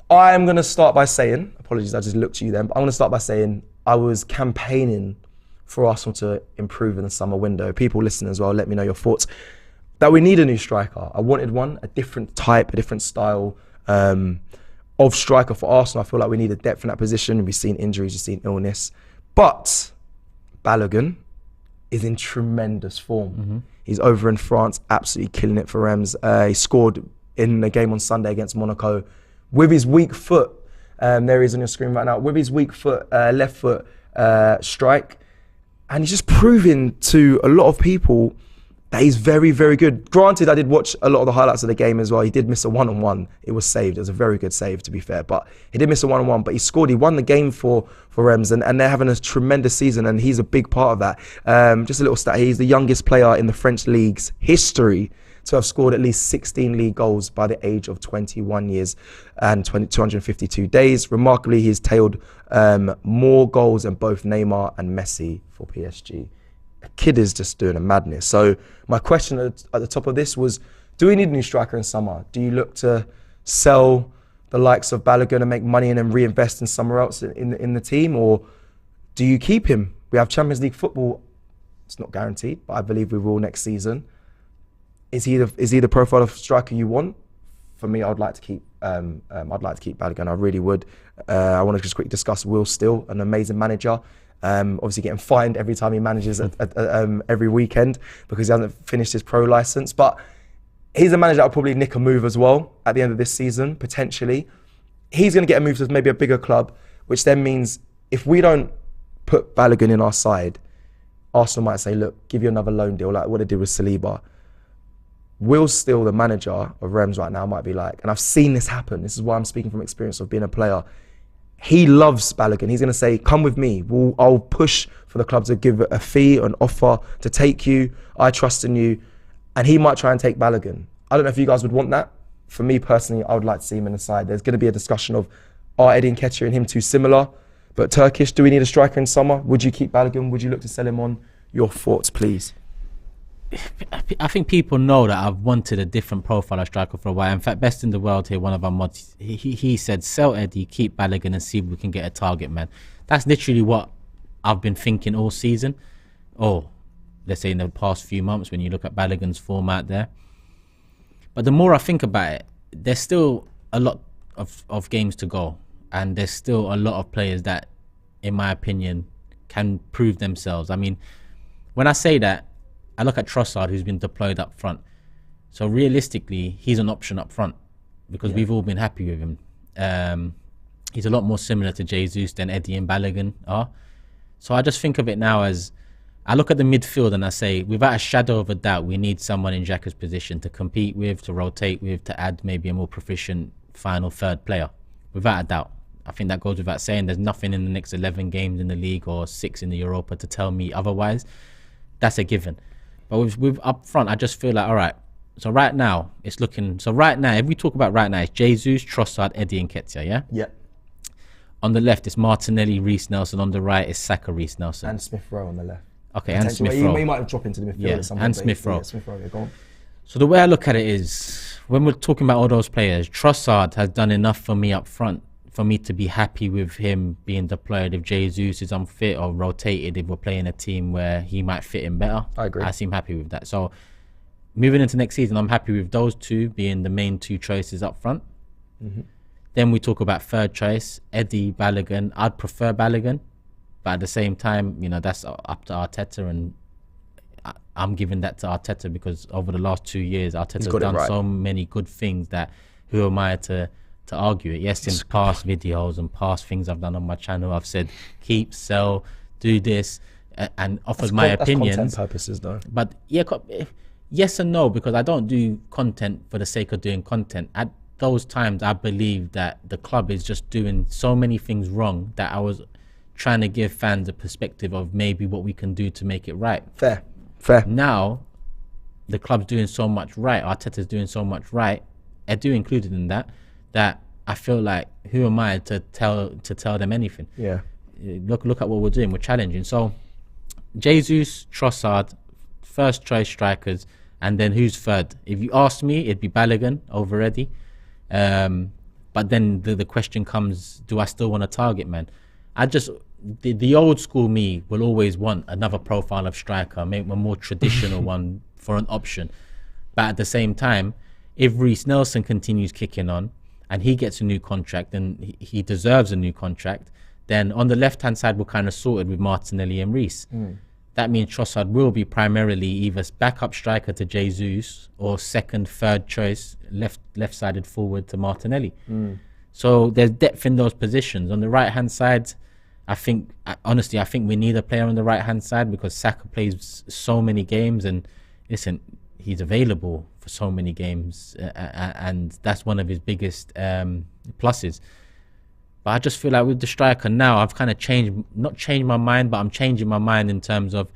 I am going to start by saying, apologies, I just looked at you then, but I'm going to start by saying I was campaigning for Arsenal to improve in the summer window. People listening as well, let me know your thoughts. That we need a new striker. I wanted one, a different type, a different style of striker for Arsenal. I feel like we need a depth in that position. We've seen injuries, we've seen illness. But Balogun is in tremendous form. He's over in France, absolutely killing it for Reims. He scored in the game on Sunday against Monaco with his weak foot. There he is on your screen right now. With his weak foot, left foot strike. And he's just proving to a lot of people that he's very, very good. Granted, I did watch a lot of the highlights of the game as well. He did miss a one-on-one. It was saved. It was a very good save, to be fair. But he did miss a one-on-one, but he scored. He won the game for Reims, and they're having a tremendous season, and he's a big part of that. Just a little stat. He's the youngest player in the French league's history to have scored at least 16 league goals by the age of 21 years and 252 days. Remarkably, he's tailed more goals than both Neymar and Messi for PSG. A kid is just doing a madness. So my question at the top of this was, do we need a new striker in summer? Do you look to sell the likes of Balogun and make money and then reinvest in somewhere else in the team? Or do you keep him? We have Champions League football. It's not guaranteed, but I believe we will next season. Is he the profile of striker you want? For me, I'd like to keep Balogun. I really would. I want to just quickly discuss Will Still, an amazing manager. Obviously getting fined every time he manages every weekend because he hasn't finished his pro license. But he's a manager that will probably nick a move as well at the end of this season, potentially. He's going to get a move to maybe a bigger club, which then means if we don't put Balogun in our side, Arsenal might say, look, give you another loan deal like what they did with Saliba. Will Still, the manager of Reims right now, might be like, and I've seen this happen. This is why I'm speaking from experience of being a player. He loves Balogun. He's going to say, come with me. I'll push for the club to give a fee, an offer to take you. I trust in you. And he might try and take Balogun. I don't know if you guys would want that. For me personally, I would like to see him in the side. There's going to be a discussion of, are Eddie Nketiah and him too similar? But Turkish, do we need a striker in summer? Would you keep Balogun? Would you look to sell him on? Your thoughts, please. I think people know that I've wanted a different profile of striker for a while. In fact, Best in the World here, one of our mods, he said, sell Eddie, keep Balogun and see if we can get a target man. That's literally what I've been thinking all season. Or, let's say in the past few months when you look at Balogun's form out there. But the more I think about it, there's still a lot of games to go. And there's still a lot of players that, in my opinion, can prove themselves. I mean, when I say that, I look at Trossard, who's been deployed up front. So realistically, he's an option up front because we've all been happy with him. He's a lot more similar to Jesus than Eddie and Balogun are. So I just think of it now as, I look at the midfield and I say, without a shadow of a doubt, we need someone in Xhaka's position to compete with, to rotate with, to add maybe a more proficient final third player. Without a doubt. I think that goes without saying. There's nothing in the next 11 games in the league or 6 in the Europa to tell me otherwise. That's a given. But with up front, I just feel like, all right, So right now, it's looking... So right now, if we talk about right now, it's Jesus, Trossard, Eddie and Nketiah, yeah? Yeah. On the left, it's Martinelli, Reece Nelson. On the right, it's Saka, Reece Nelson. And Smith Rowe on the left. Okay, and Smith Rowe. He might drop into the midfield at some point. And Smith Rowe. Yeah, Smith Rowe, yeah, go on. So the way I look at it is, when we're talking about all those players, Trossard has done enough for me up front for me to be happy with him being deployed. If Jesus is unfit or rotated, if we're playing a team where he might fit in better, I agree. I seem happy with that. So moving into next season, I'm happy with those two being the main two choices up front. Then we talk about third choice, Eddie, Balogun. I'd prefer Balogun, but at the same time, you know, that's up to Arteta, and I'm giving that to Arteta because over the last 2 years, Arteta's done so many good things that who am I to argue it? Yes, in past videos and past things I've done on my channel, I've said keep, sell, do this, and offered my opinions. Content purposes, though. But yeah, yes and no, because I don't do content for the sake of doing content. At those times, I believe that the club is just doing so many things wrong that I was trying to give fans a perspective of maybe what we can do to make it right. Fair. Now, the club's doing so much right, Arteta's doing so much right, Edu included in that I feel like, who am I to tell them anything? Yeah. Look at what we're doing. We're challenging. So, Jesus, Trossard, first choice strikers, and then who's third? If you ask me, it'd be Balogun over Eddie. But then the question comes, do I still want a target man? The old school me will always want another profile of striker, maybe a more traditional one for an option. But at the same time, if Reece Nelson continues kicking on and he gets a new contract, and he deserves a new contract, then on the left-hand side, we're kind of sorted with Martinelli and Reece. That means Trossard will be primarily either backup striker to Jesus or second, third choice, left-sided forward to Martinelli. So there's depth in those positions. On the right-hand side, honestly, I think we need a player on the right-hand side because Saka plays so many games, and listen, he's available for so many games, and that's one of his biggest pluses. But I just feel like with the striker now, I've kind of not changed my mind, but I'm changing my mind in terms of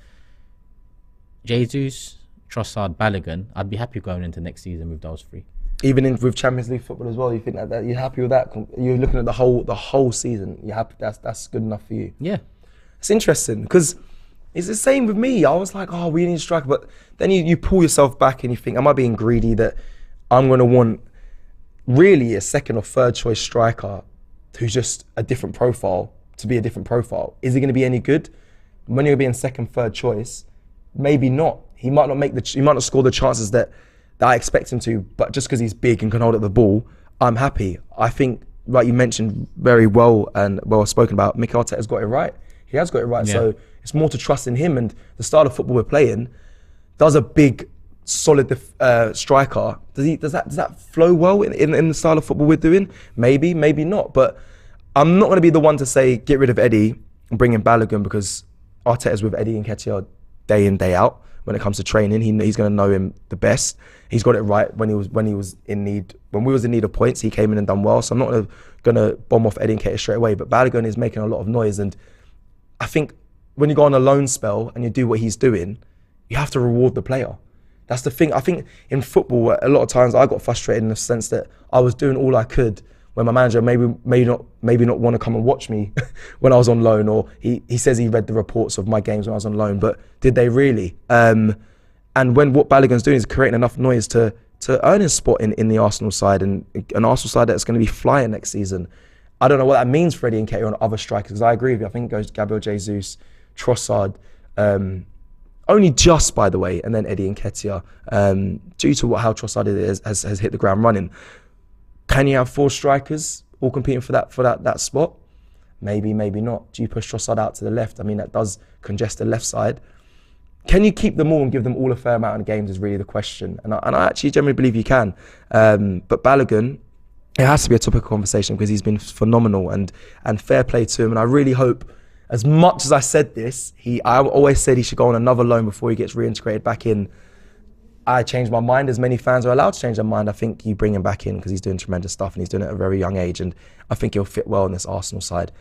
Jesus, Trossard, Balogun. I'd be happy going into next season with those three. Even with Champions League football as well, you think that you're happy with that? You're looking at the whole season. You're happy that's good enough for you? Yeah. It's interesting because it's the same with me. I was like, oh, we need a striker, but then you pull yourself back and you think, am I being greedy that I'm going to want really a second or third choice striker who's just a different profile to be a different profile? Is he going to be any good? When you're being second, third choice, maybe not. He might not score the chances that I expect him to, but just because he's big and can hold up the ball, I'm happy. I think, like you mentioned very well and well spoken about, Mikel Arteta's got it right. He has got it right. Yeah. So it's more to trust in him, and the style of football we're playing does a big, solid striker. Does that flow well in the style of football we're doing? Maybe, maybe not. But I'm not going to be the one to say get rid of Eddie and bring in Balogun, because Arteta's with Eddie and Nketiah day in, day out. When it comes to training, he's going to know him the best. He's got it right when we was in need of points. He came in and done well. So I'm not going to bomb off Eddie Nketiah straight away. But Balogun is making a lot of noise, and I think when you go on a loan spell and you do what he's doing, you have to reward the player. That's the thing. I think in football, a lot of times I got frustrated in the sense that I was doing all I could when my manager maybe not want to come and watch me when I was on loan, or he says he read the reports of my games when I was on loan, but did they really? And when what Balogun's doing is creating enough noise to earn his spot in the Arsenal side, and an Arsenal side that's going to be flying next season. I don't know what that means for Eddie Nketiah on other strikers, because I agree with you. I think it goes Gabriel Jesus, Trossard, only just, by the way, and then Eddie Nketiah, due to how Trossard has hit the ground running. Can you have 4 strikers all competing for that spot? Maybe, maybe not. Do you push Trossard out to the left? I mean, that does congest the left side. Can you keep them all and give them all a fair amount of games is really the question. And I actually generally believe you can. But Balogun, it has to be a topic of conversation because he's been phenomenal, and fair play to him. And I really hope, as much as I said this, I always said he should go on another loan before he gets reintegrated back in. I changed my mind, as many fans are allowed to change their mind. I think you bring him back in because he's doing tremendous stuff and he's doing it at a very young age, and I think he'll fit well in this Arsenal side.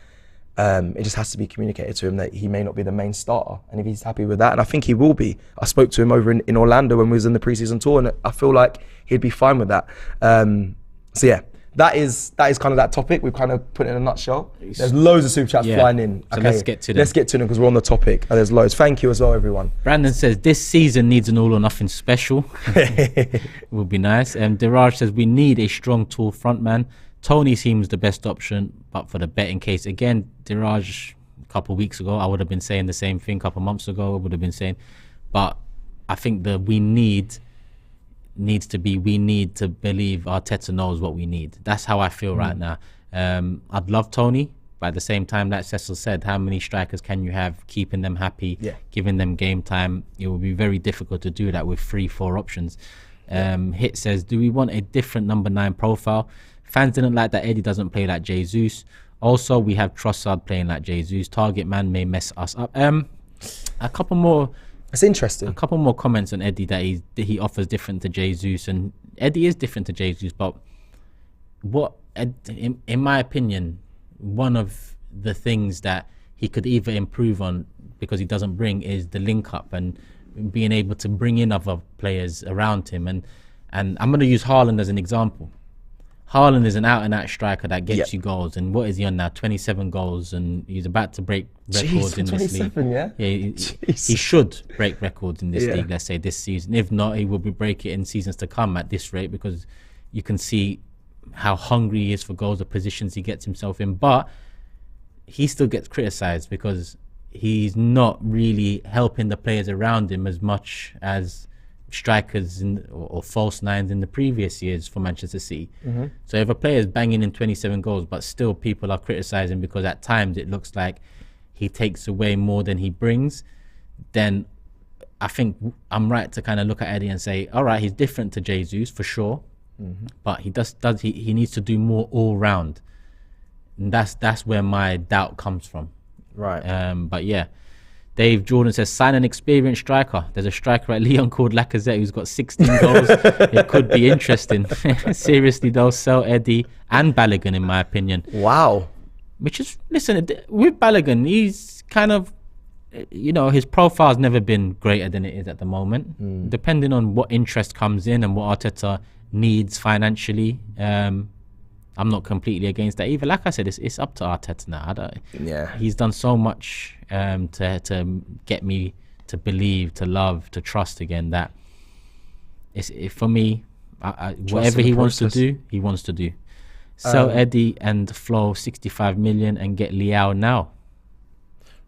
It just has to be communicated to him that he may not be the main starter. And if he's happy with that, and I think he will be. I spoke to him over in Orlando when we was in the preseason tour, and I feel like he'd be fine with that. So yeah, that is kind of that topic. We've kind of put it in a nutshell. There's loads of super chats flying in. So okay, let's get to them. Let's get to them because we're on the topic. And there's loads. Thank you as well, everyone. Brandon says, this season needs an all or nothing special. Would be nice. Diraj says, we need a strong, tall front man. Tony seems the best option, but for the betting case, again, Diraj, a couple of weeks ago, I would have been saying the same thing. A couple of months ago, I would have been saying, but I think the needs to be, we need to believe Arteta knows what we need. That's how I feel right now. I'd love Tony, but at the same time, like Cecil said, how many strikers can you have, keeping them happy, giving them game time? It will be very difficult to do that with 3-4 options. Hit says, do we want a different number 9 profile? Fans didn't like that Eddie doesn't play like Jesus. Also, we have Trossard playing like Jesus. Target man may mess us up. A couple more. It's interesting. A couple more comments on Eddie that he offers different to Jesus, and Eddie is different to Jesus. But in my opinion, one of the things that he could either improve on because he doesn't bring is the link up and being able to bring in other players around him. And I'm going to use Haaland as an example. Haaland is an out-and-out striker that gets you goals, and what is he on now? 27 goals, and he's about to break records in this league. He should break records in this league, let's say this season. If not, he will break it in seasons to come at this rate, because you can see how hungry he is for goals, the positions he gets himself in. But he still gets criticised because he's not really helping the players around him as much as strikers or false nines in the previous years for Manchester City. So if a player is banging in 27 goals but still people are criticising because at times it looks like he takes away more than he brings, then I think I'm right to kind of look at Eddie and say, all right, he's different to Jesus for sure, but he needs to do more all round, and that's where my doubt comes from. Right. But yeah, Dave Jordan says, sign an experienced striker. There's a striker at Lyon called Lacazette who's got 16 goals. It could be interesting. Seriously though, sell Eddie and Balogun in my opinion. Wow. Which is, listen, with Balogun, he's kind of, his profile's never been greater than it is at the moment. Depending on what interest comes in and what Arteta needs financially, I'm not completely against that either. Like I said, it's up to Arteta now. He's done so much to get me to believe, to love, to trust again. That for me, whatever he wants to do, he wants to do. Sell Eddie and Flo 65 million and get Leao now.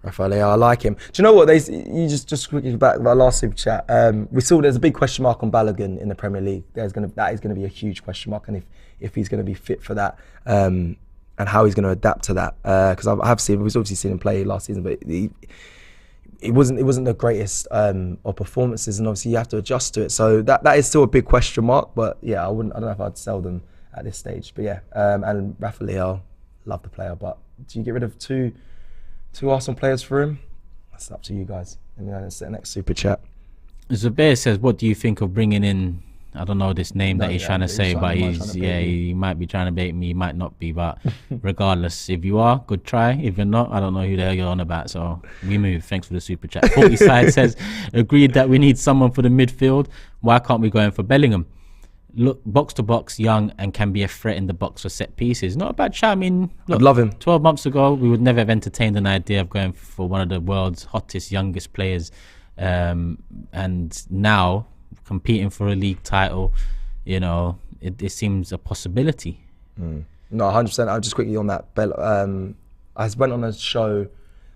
Rafael Leao, I like him. Do you know what? You just quickly back to our last super chat. We saw there's a big question mark on Balogun in the Premier League. That is going to be a huge question mark, and if he's going to be fit for that, and how he's going to adapt to that. Because we've obviously seen him play last season, but it wasn't the greatest of performances, and obviously you have to adjust to it. So that is still a big question mark. But yeah, I don't know if I'd sell them at this stage. But yeah, and Rafael Leao, love the player, but do you get rid of two Arsenal players for him? That's up to you guys. And then the next super chat. Zubair says, what do you think of bringing in, I don't know this name that he's trying to say, but he might be trying to bait me, he might not be, but regardless, if you are, good try. If you're not, I don't know who the hell you're on about, so we move. Thanks for the super chat. 40 Side says, agreed that we need someone for the midfield. Why can't we go in for Bellingham? Look, box to box, young, and can be a threat in the box for set pieces. Not a bad chat. I mean, look, I'd love him. 12 months ago, we would never have entertained an idea of going for one of the world's hottest, youngest players. And now, competing for a league title, it seems a possibility. No, 100%. I'll just quickly on that. I went on a show.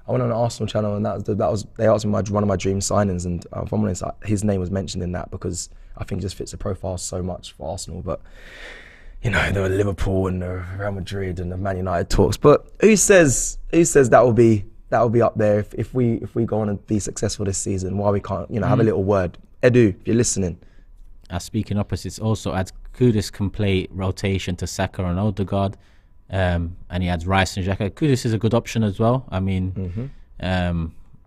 I went on an Arsenal channel, and they asked me one of my dream signings, and if I'm honest, his name was mentioned in that because I think it just fits the profile so much for Arsenal. But there were Liverpool and the Real Madrid and the Man United talks. But who says that will be up there if we go on and be successful this season? Why we can't have a little word? Edu, if you're listening. Speaking opposites, also adds Kudus can play rotation to Saka and Odegaard, and he adds Rice and Xhaka. Kudus is a good option as well. I mean,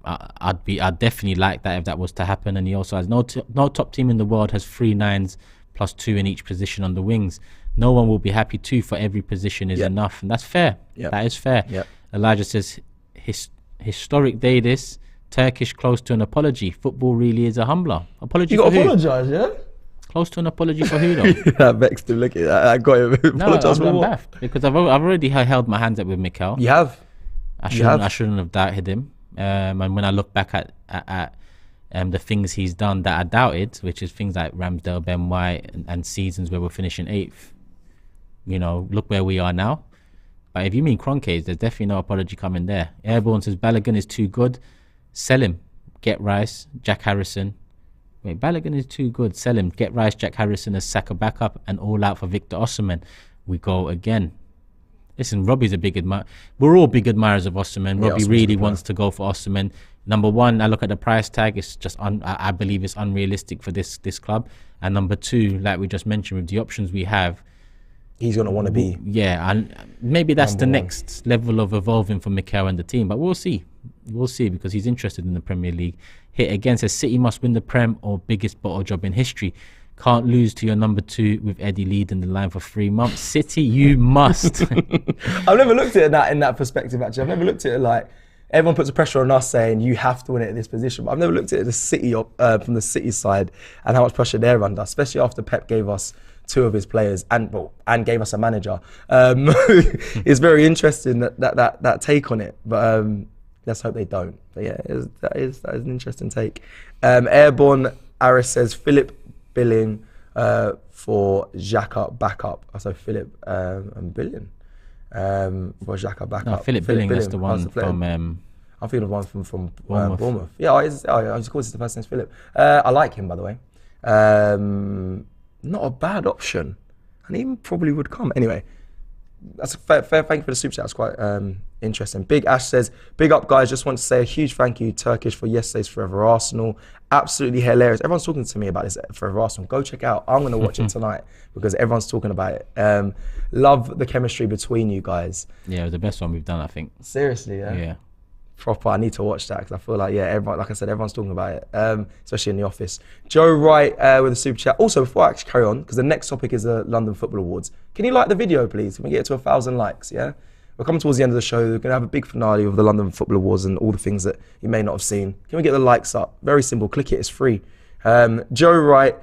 I'd definitely like that if that was to happen. And he also has no top team in the world has 3 9s plus 2 in each position on the wings. No one will be happy. 2 for every position is enough, and that's fair. That is fair. Elijah says, historic day this. Turkish close to an apology. Football really is a humbler. Apology you for got who? apologise, yeah? Close to an apology for who though? That vexed him. Look at that. I got him. No, Apologise for I'm what? baffed because I've already held my hands up with Mikel. You have. I shouldn't have doubted him. And when I look back at the things he's done that I doubted, which is things like Ramsdale, Ben White, and seasons where we're finishing 8th. You know, look where we are now. But if you mean Kroenkes, there's definitely no apology coming there. Airborne says Balogun is too good. Sell him. Get Rice, Jack Harrison. Wait, Balogun is too good. Sell him. Get Rice, Jack Harrison as Saka backup and all out for Victor Osimhen. We go again. Listen, Robbie's a big admirer. We're all big admirers of Osimhen. Robbie really wants to go for Osimhen. Number one, I look at the price tag. It's just, I believe it's unrealistic for this club. And number two, like we just mentioned, with the options we have, he's going to want to be. Yeah, and maybe that's the next level of evolving for Mikel and the team. But we'll see. We'll see because he's interested in the Premier League. Hit again says City must win the Prem or biggest bottle job in history. Can't lose to your number 2 with Eddie leading the line for 3 months. City, you must. I've never looked at it in that perspective, actually. I've never looked at it like everyone puts the pressure on us saying you have to win it at this position. But I've never looked at it the City from the City side and how much pressure they're under, especially after Pep gave us 2 of his players and gave us a manager. It's very interesting that take on it. But let's hope they don't. But yeah, that is an interesting take. Airborne Aris says Philip Billing for Xhaka backup. So Philip and Billing for Xhaka backup. No, Philip Billing is the one from. I'm thinking of one from Bournemouth. Yeah, I just called the first name's Philip. I like him, by the way. Not a bad option, and he probably would come anyway. That's a fair thank you for the super chat. That's quite interesting. Big Ash says, big up guys, just want to say a huge thank you Turkish for yesterday's Forever Arsenal. Absolutely hilarious. Everyone's talking to me about this Forever Arsenal. Go check it out. I'm going to watch it tonight because everyone's talking about it. Love the chemistry between you guys. Yeah, it was the best one we've done, I think. Seriously, yeah? Yeah. Proper, I need to watch that because I feel like, yeah, everyone, like I said, everyone's talking about it, especially in the office. Joe Wright with a super chat. Also, before I actually carry on, because the next topic is the London Football Awards, can you like the video, please? Can we get it to 1,000 likes, yeah? We're coming towards the end of the show. We're going to have a big finale of the London Football Awards and all the things that you may not have seen. Can we get the likes up? Very simple. Click it. It's free. Joe Wright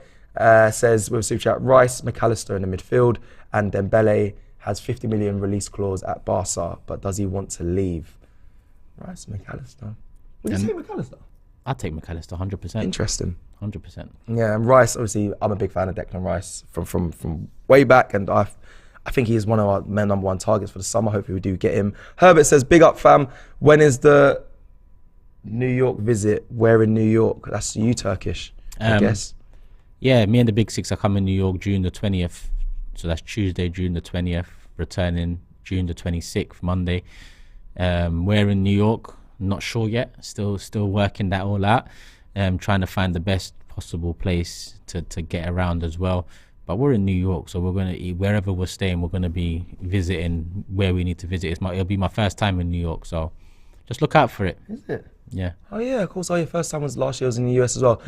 says with a super chat, Rice, McAllister in the midfield, and Dembele has 50 million release clause at Barca, but does he want to leave? Rice, McAllister. Would you say McAllister? I'd take McAllister 100%. Interesting. 100%. Yeah, and Rice, obviously, I'm a big fan of Declan Rice from way back, and I think he's one of our number 1 targets for the summer. Hopefully we do get him. Herbert says, big up fam, when is the New York visit? Where in New York? That's you Turkish, I guess. Yeah, me and the Big Six are coming to New York June the 20th. So that's Tuesday, June the 20th. Returning June the 26th, Monday. Where in New York? Not sure yet. Still working that all out. Trying to find the best possible place to get around as well. But we're in New York, so we're going to eat wherever we're staying. We're going to be visiting where we need to visit. It'll be my first time in New York, so just look out for it. Is it? Yeah. Oh yeah, of course. Oh, your first time was last year. I was in the US as well.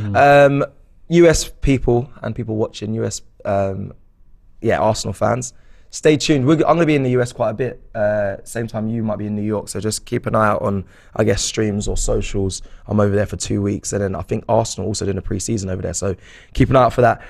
US people and people watching US, Arsenal fans. Stay tuned. I'm going to be in the US quite a bit. Same time you might be in New York. So just keep an eye out on, I guess, streams or socials. I'm over there for 2 weeks. And then I think Arsenal also doing a pre-season over there. So keep an eye out for that.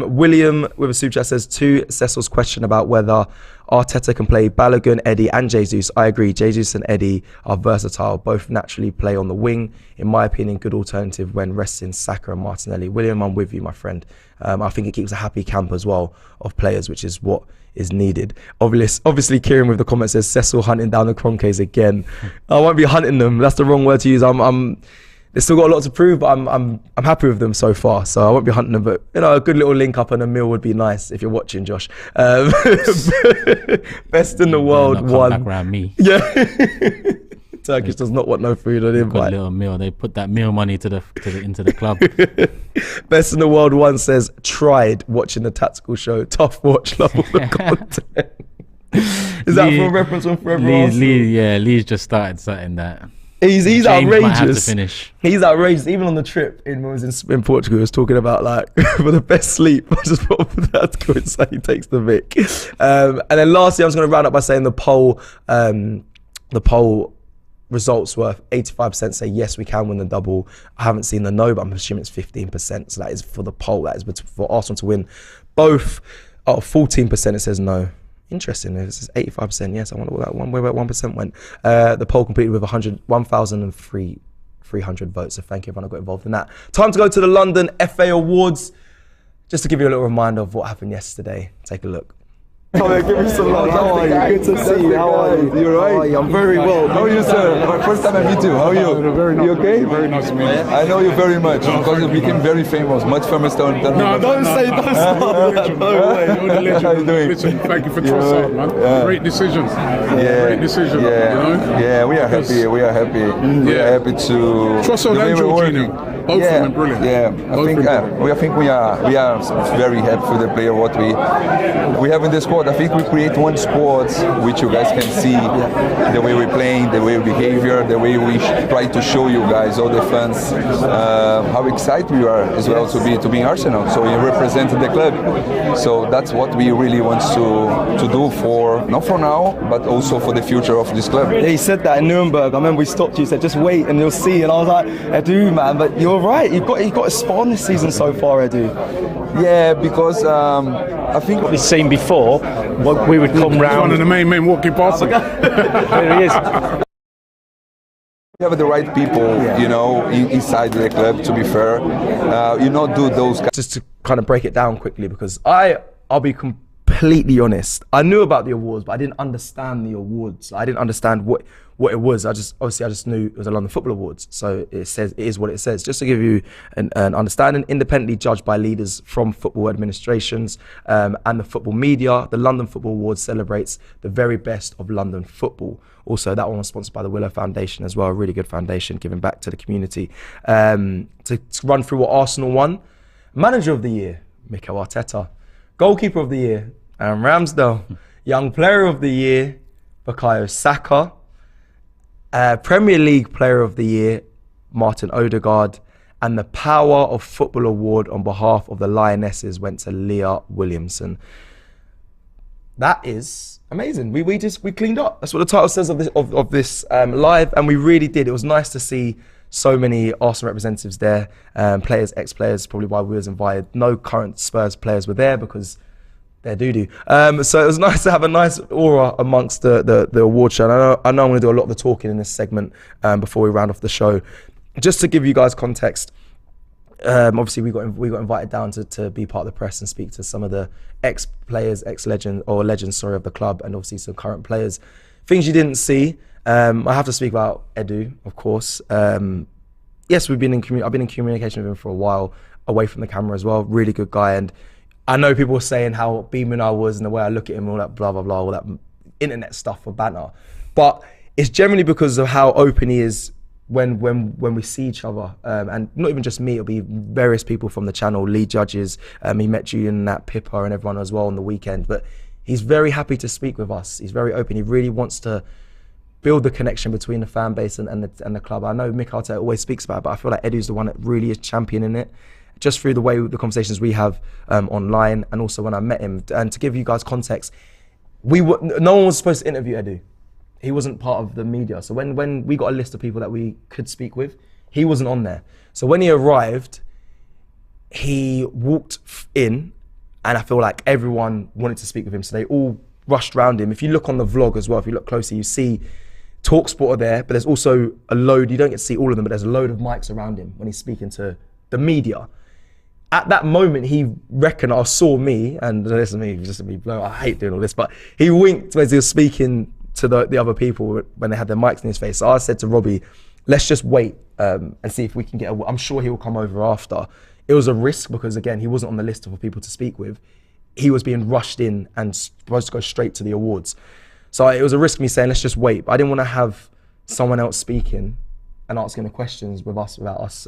William with a super chat says, to Cecil's question about whether Arteta can play Balogun, Eddie and Jesus. I agree. Jesus and Eddie are versatile. Both naturally play on the wing. In my opinion, good alternative when resting Saka and Martinelli. William, I'm with you, my friend. I think it keeps a happy camp as well of players, which is what is needed. Obviously, Kieran with the comment says Cecil hunting down the Kroenkes again. I won't be hunting them. That's the wrong word to use. They've still got a lot to prove, but I'm happy with them so far. So I won't be hunting them. But a good little link up and a meal would be nice if you're watching, Josh. Best in the world one. Back around me. Yeah. Turkish does not want no food on invite. A little meal. They put that meal money into the club. Best in the world one says, tried watching the tactical show. Tough watch, love all the content. Is that for a reference on Forever Arsenal? Lee's just started something that. He's James outrageous. Might have to finish. He's outrageous. Even on the trip when I was in Portugal, he was talking about like for the best sleep. I just put up with that to go inside. He takes the Vic. And then lastly, I was going to round up by saying the poll the poll results were 85% say yes, we can win the double. I haven't seen the no, but I'm assuming it's 15%. So that is for the poll. That is for Arsenal to win both. 14% it says no. Interesting. It says 85% yes. I wonder what that 1% went. The poll completed with 1,300 votes. So thank you everyone who got involved in that. Time to go to the London FA Awards. Just to give you a little reminder of what happened yesterday. Take a look. Come on, give me some love. How are you? Good to see you. How are you? You alright? I'm very well. How are you, sir? My first time I meet you. How are you? You okay? Very nice to meet you. I know you very much because you became very famous, much famous than No, don't say that. No way. You're the legend. How you doing? Listen, thank you for trust out, man. Great decision. Yeah. Great decision. Yeah. You know? Yeah, we are happy. We are happy. We are happy to. Trossard and Jorginho. Both of them brilliant. Yeah, I think we are very happy with the player what we have in the squad. I think we create one squad which you guys can see the way we playing, the way we behavior, the way we try to show you guys, all the fans, how excited we are as well to be in Arsenal. So we represent the club. So that's what we really want to do for not for now, but also for the future of this club. Yeah, he said that in Nuremberg. I remember we stopped you. He said, "Just wait and you'll see." And I was like, "Edu, man, but you're right. You've got a spot on this season so far, Edu." Yeah, because I think we've seen before. We would come round. One of the main men walking past him. There he is. You have the right people, you know, inside the club. To be fair, do those. Just to kind of break it down quickly, because I'll be completely honest. I knew about the awards, but I didn't understand the awards. I didn't understand what it was. I just knew it was a London Football Awards. So it is what it says. Just to give you an understanding, independently judged by leaders from football administrations and the football media, the London Football Awards celebrates the very best of London football. Also, that one was sponsored by the Willow Foundation as well, a really good foundation giving back to the community. To run through what Arsenal won: Manager of the Year, Mikel Arteta; Goalkeeper of the Year, Aaron Ramsdale; Young Player of the Year, Bukayo Saka; Premier League Player of the Year, Martin Odegaard; and the Power of Football Award on behalf of the Lionesses went to Leah Williamson. That is amazing. We cleaned up. That's what the title says of this live, and we really did. It was nice to see so many Arsenal representatives there, players, ex-players, probably why we was invited. No current Spurs players were there because they're doo-doo. So it was nice to have a nice aura amongst the award show. And I know I'm going to do a lot of the talking in this segment before we round off the show. Just to give you guys context, obviously we got invited down to be part of the press and speak to some of the ex-players, legends of the club, and obviously some current players. Things you didn't see. I have to speak about Edu, of course. Yes, I've been in communication with him for a while, away from the camera as well. Really good guy, and I know people were saying how beaming I was and the way I look at him, all that blah blah blah, all that internet stuff for banter. But it's generally because of how open he is when we see each other, and not even just me. It'll be various people from the channel, lead judges. He met Julian and that Pippa and everyone as well on the weekend. But he's very happy to speak with us. He's very open. He really wants to build the connection between the fan base and the club. I know Mick Arteta always speaks about it, but I feel like Edu's the one that really is championing it, just through the way the conversations we have online, and also when I met him. And to give you guys context, no one was supposed to interview Edu. He wasn't part of the media. So when we got a list of people that we could speak with, he wasn't on there. So when he arrived, he walked in, and I feel like everyone wanted to speak with him. So they all rushed around him. If you look on the vlog as well, if you look closely, you see TalkSport are there, but there's also a load, you don't get to see all of them, but there's a load of mics around him when he's speaking to the media. At that moment, he reckoned or saw me, and listen to me, just to be blown. I hate doing all this, but he winked as he was speaking to the other people when they had their mics in his face. So I said to Robbie, let's just wait and see if we can get I'm sure he will come over after. It was a risk because, again, he wasn't on the list of people to speak with. He was being rushed in and supposed to go straight to the awards. So it was a risk me saying, let's just wait. But I didn't want to have someone else speaking and asking the questions with us without us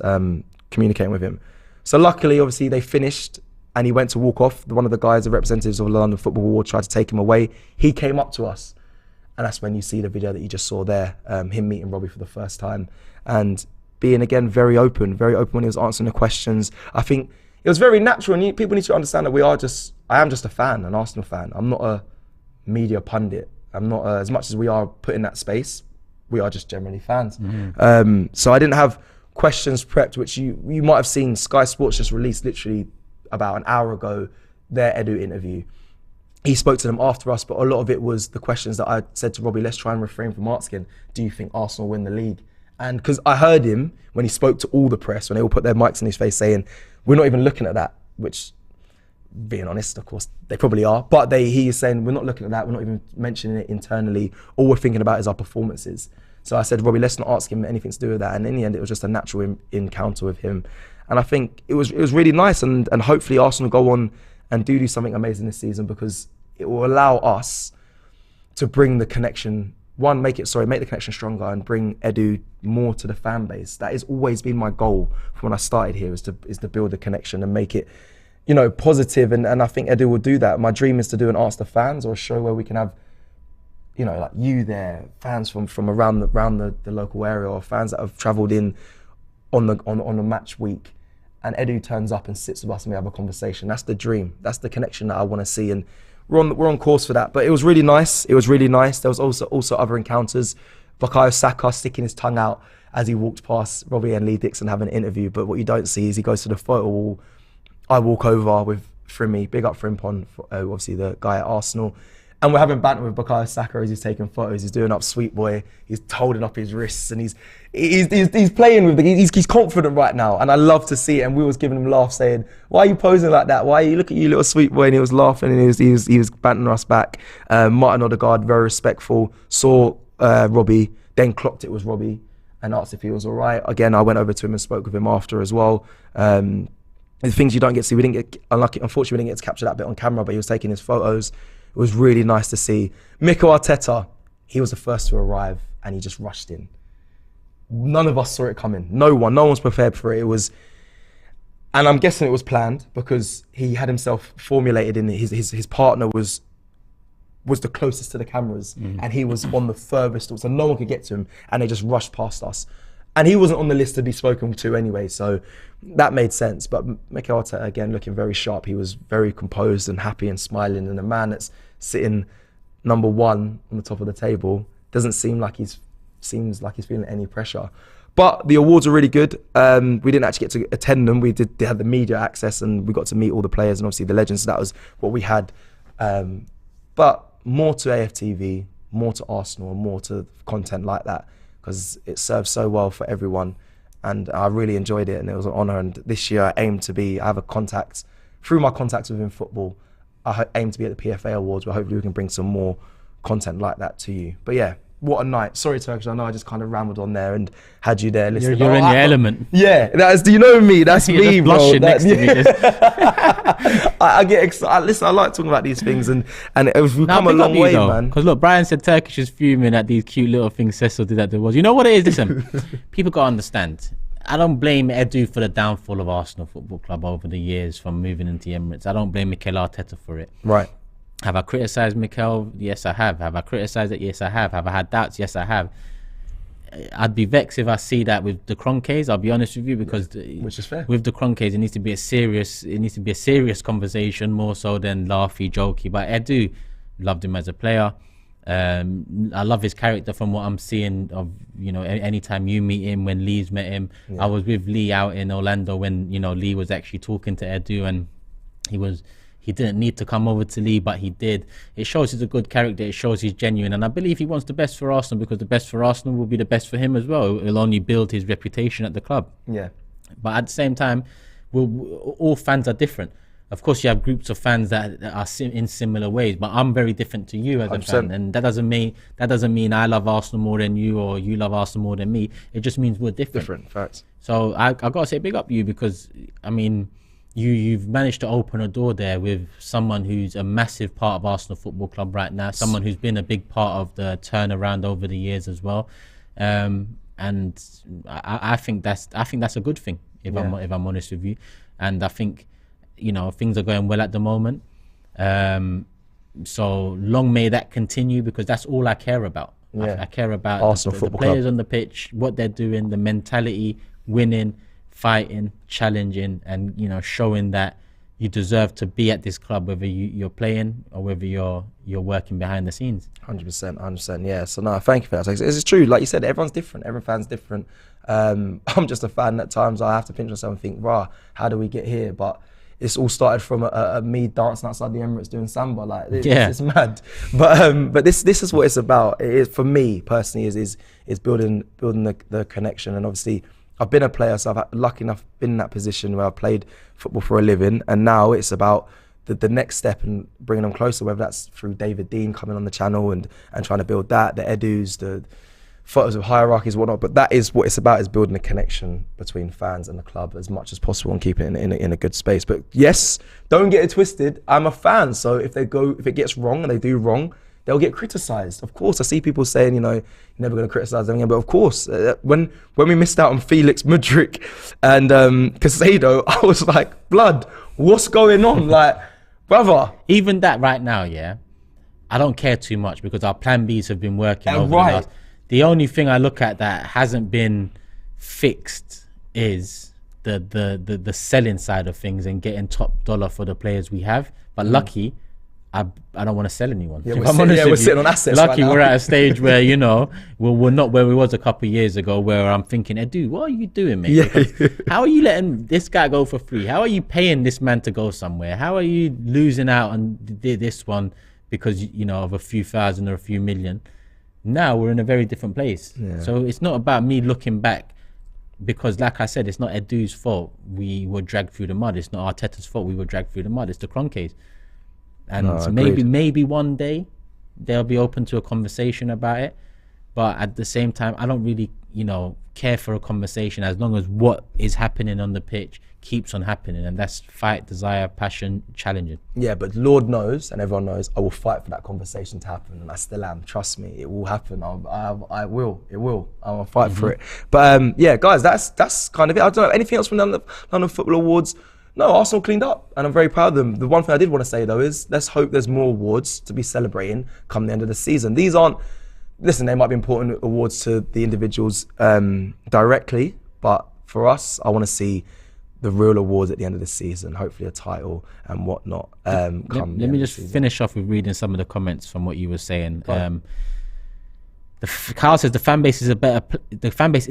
communicating with him. So luckily, obviously, they finished and he went to walk off. One of the guys, the representatives of the London Football Award, tried to take him away. He came up to us. And that's when you see the video that you just saw there, him meeting Robbie for the first time. And being, again, very open when he was answering the questions. I think it was very natural, and people need to understand that I am just a fan, an Arsenal fan. I'm not a media pundit. I'm not, as much as we are put in that space, we are just generally fans. So I didn't have questions prepped, which you might have seen. Sky Sports just released literally about an hour ago their Edu interview. He spoke to them after us, but a lot of it was the questions that I said to Robbie, let's try and refrain from asking. Do you think Arsenal win the league? And because I heard him when he spoke to all the press, when they all put their mics in his face saying, we're not even looking at that, which, being honest, of course, they probably are. But he is saying, we're not looking at that, we're not even mentioning it internally. All we're thinking about is our performances. So I said, Robbie, let's not ask him anything to do with that. And in the end, it was just a natural encounter with him. And I think it was really nice. And hopefully Arsenal go on and do something amazing this season, because it will allow us to bring the connection, make the connection stronger and bring Edu more to the fan base. That has always been my goal from when I started here, is to build the connection and make it, positive. And I think Edu will do that. My dream is to do an Ask the Fans, or a show where we can have, like you there, fans from around the local area, or fans that have travelled in on a match week, and Edu turns up and sits with us and we have a conversation. That's the dream. That's the connection that I want to see, and we're on course for that. But it was really nice. There was also other encounters. Bukayo Saka sticking his tongue out as he walked past Robbie and Lee Dixon having an interview. But what you don't see is he goes to the photo wall. I walk over with Frimmy, big up Frimpon, obviously the guy at Arsenal. And we're having banter with Bukayo Saka as he's taking photos. He's doing up Sweet Boy. He's holding up his wrists, and he's playing with he's confident right now. And I love to see it. And we was giving him laughs, saying, "Why are you posing like that? Why are you, look at you, little Sweet Boy?" And he was laughing, and he was bantering us back. Martin Odegaard, very respectful, saw Robbie, then clocked it was Robbie, and asked if he was all right. Again, I went over to him and spoke with him after as well. The things you don't get to see, unfortunately, we didn't get to capture that bit on camera, but he was taking his photos. It was really nice to see. Mikel Arteta, he was the first to arrive, and he just rushed in. None of us saw it coming. No one was prepared for it. And I'm guessing it was planned, because he had himself formulated in his partner was the closest to the cameras, and he was on the furthest, so no one could get to him, and they just rushed past us. And he wasn't on the list to be spoken to anyway, so that made sense. But Mikel Arteta, again, looking very sharp. He was very composed and happy and smiling. And a man that's sitting number one on the top of the table doesn't seem like he's feeling any pressure. But the awards are really good. We didn't actually get to attend them. They had the media access, and we got to meet all the players and obviously the legends. So that was what we had. But more to AFTV, more to Arsenal, and more to content like that, because it serves so well for everyone, and I really enjoyed it, and it was an honour. And this year I have a contact, through my contacts within football, I aim to be at the PFA Awards, where hopefully we can bring some more content like that to you. But yeah, what a night. Sorry, Turkish, I know I just kind of rambled on there and had you there listening. You're in your element. Yeah, do you know me? That's me, bro. Next to me. I get excited. Listen, I like talking about these things, and we've come a long way, man. Because look, Brian said Turkish is fuming at these cute little things Cecil did at the Awards. You know what it is? Listen, people got to understand. I don't blame Edu for the downfall of Arsenal Football Club over the years from moving into the Emirates. I don't blame Mikel Arteta for it. Right. Have I criticised Mikel? Yes, I have. Have I criticised it? Yes, I have. Have I had doubts? Yes, I have. I'd be vexed if I see that with the Cronkays. I'll be honest with you, because which is fair. With the Cronkays, it needs to be a serious conversation, more so than laughy, jokey. But Edu, loved him as a player. I love his character from what I'm seeing of, anytime you meet him, when Lee's met him. I was with Lee out in Orlando when, Lee was actually talking to Edu, and he didn't need to come over to Lee, but he did. It shows he's a good character. It shows he's genuine. And I believe he wants the best for Arsenal, because the best for Arsenal will be the best for him as well. It'll only build his reputation at the club. Yeah. But at the same time, all fans are different. Of course, you have groups of fans that are in similar ways, but I'm very different to you as 100%. A fan. And that doesn't mean I love Arsenal more than you, or you love Arsenal more than me. It just means we're different. Different, facts. So I got to say big up you, because, you've managed to open a door there with someone who's a massive part of Arsenal Football Club right now, someone who's been a big part of the turnaround over the years as well, and I think that's a good thing, if I'm honest with you. And I think things are going well at the moment, so long may that continue, because that's all I care about. I care about Arsenal the players on the pitch, what they're doing, the mentality, winning, fighting, challenging, and showing that you deserve to be at this club, whether you're playing or whether you're working behind the scenes. 100%, yeah. So no, thank you for that. It's true, like you said, everyone's different. Every fan's different. I'm just a fan. At times I have to pinch myself and think, rah, how do we get here? But it's all started from me dancing outside the Emirates doing samba. Like it's mad. But this is what it's about. It is, for me personally, is building the connection. And obviously I've been a player, so I've lucky enough been in that position where I've played football for a living, and now it's about the next step and bringing them closer, whether that's through David Dean coming on the channel and trying to build that, the Edus, the photos of hierarchies, whatnot. But that is what it's about, is building a connection between fans and the club as much as possible and keeping it in a good space. But yes, don't get it twisted. I'm a fan, so if it gets wrong and they do wrong, they'll get criticised. Of course, I see people saying, you're never going to criticise them again. But of course, when we missed out on Felix Mudryk and Caicedo, I was like, blood, what's going on? Like, brother. Even that right now, yeah, I don't care too much because our plan Bs have been working over the last. The only thing I look at that hasn't been fixed is the selling side of things and getting top dollar for the players we have. But lucky, I don't want to sell anyone. Yeah, we're sitting on assets. Lucky right now. We're at a stage where we're not where we was a couple of years ago, where I'm thinking, Edu, what are you doing, mate? Yeah. How are you letting this guy go for free? How are you paying this man to go somewhere? How are you losing out on this one because of a few thousand or a few million? Now we're in a very different place. Yeah. So it's not about me looking back, because like I said, it's not Edu's fault we were dragged through the mud. It's not Arteta's fault we were dragged through the mud. It's the Kroenkes. And maybe one day they'll be open to a conversation about it. But at the same time, I don't really, care for a conversation as long as what is happening on the pitch keeps on happening, and that's fight, desire, passion, challenging. Yeah, but Lord knows, and everyone knows, I will fight for that conversation to happen, and I still am. Trust me, it will happen. I will. It will. I'll fight for it. But yeah, guys, that's kind of it. I don't know anything else from the London Football Awards. No, Arsenal cleaned up, and I'm very proud of them. The one thing I did want to say though is, let's hope there's more awards to be celebrating come the end of the season. These aren't. Listen, they might be important awards to the individuals directly, but for us, I want to see the real awards at the end of the season, hopefully a title and whatnot. Let me just finish off with reading some of the comments from what you were saying. Carl says the fan base is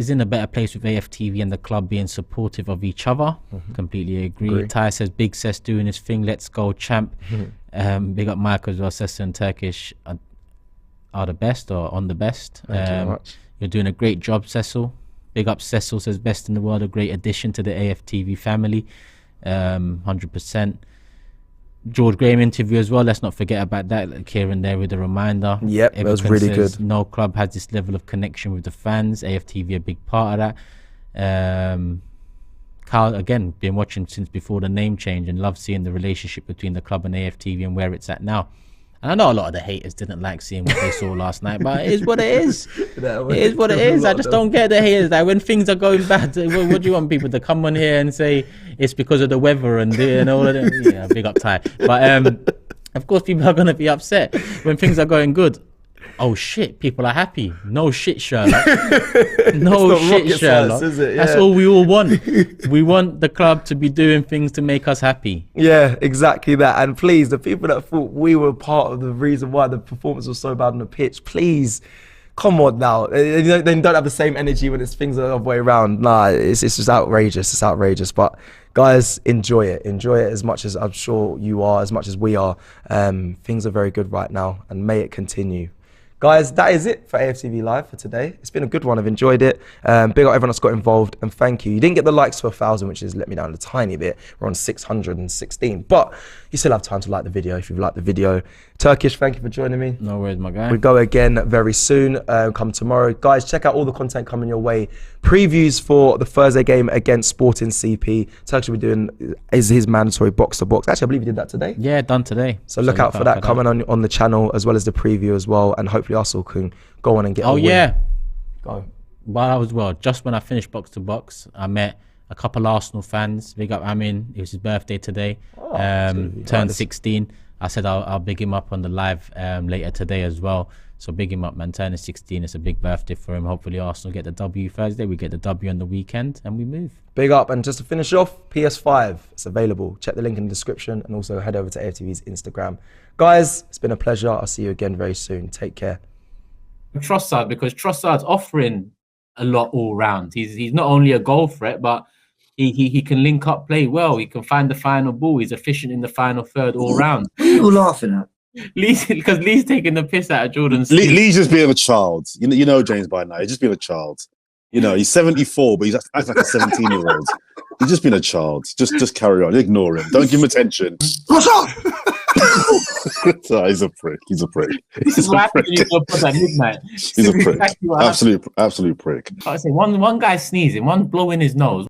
in a better place with AFTV and the club being supportive of each other. Completely agree. Ty says Big Cess doing his thing. Let's go, champ. Big up Mike as well. Cecil and Turkish are the best or on the best. Thank you very much. You're doing a great job, Cecil. Big up Cecil, says best in the world, a great addition to the AFTV family. 100%. George Graham interview as well, let's not forget about that. Kieran there with a reminder. Yep, that was really good. No club has this level of connection with the fans. AFTV a big part of that. Carl, again, been watching since before the name change and love seeing the relationship between the club and AFTV and where it's at now. And I know a lot of the haters didn't like seeing what they saw last night, but it is what it is. It is what it is. I just don't get the haters. Like, when things are going bad, what do you want people to come on here and say it's because of the weather and all of that? Yeah, big up Ty. But of course, people are going to be upset when things are going good. Oh shit, people are happy. No shit, Sherlock. No shit, Sherlock. Science, yeah. That's all we all want. We want the club to be doing things to make us happy. Yeah, exactly that. And please, the people that thought we were part of the reason why the performance was so bad on the pitch, please, come on now. They don't have the same energy when things are the other way around. Nah, it's just outrageous. It's outrageous. But guys, enjoy it. Enjoy it as much as I'm sure you are, as much as we are. Things are very good right now, and may it continue. Guys, that is it for AFTV Live for today. It's been a good one. I've enjoyed it. Big up everyone that's got involved, and thank you. You didn't get the likes for 1,000, which has let me down a tiny bit. We're on 616, but you still have time to like the video if you've liked the video. Turkish, thank you for joining me. No worries, my guy. We go again very soon, come tomorrow. Guys, check out all the content coming your way. Previews for the Thursday game against Sporting CP. Turkish will be doing his mandatory box-to-box. Actually, I believe he did that today. Yeah, done today. So look out for that coming on the channel, as well as the preview as well, and hopefully Arsenal can go on and get a win. Yeah. Go. Just when I finished box-to-box, I met a couple Arsenal fans. Big up Amin. It was his birthday today. Turned 16. I said I'll big him up on the live later today as well. So big him up, man. Turning 16, it's a big birthday for him. Hopefully Arsenal get the W Thursday. We get the W on the weekend and we move. Big up. And just to finish off, PS5, it's available. Check the link in the description and also head over to AFTV's Instagram. Guys, it's been a pleasure. I'll see you again very soon. Take care. Trossard, because Trossard's offering a lot all round. He's not only a goal threat, but he can link up play well. He can find the final ball. He's efficient in the final third all round. What are you laughing at? Because Lee's taking the piss out of Jordan. Lee's just being a child. You know James by now. He's just being a child. You know, he's 74, but he's acting like a 17-year-old. He's just been a child. Just carry on. Ignore him. Don't give him attention. What's up? So he's a prick. He's a prick. This is what happens when you go put at midnight. He's a prick. Absolute prick. I say one guy sneezing, one blowing his nose.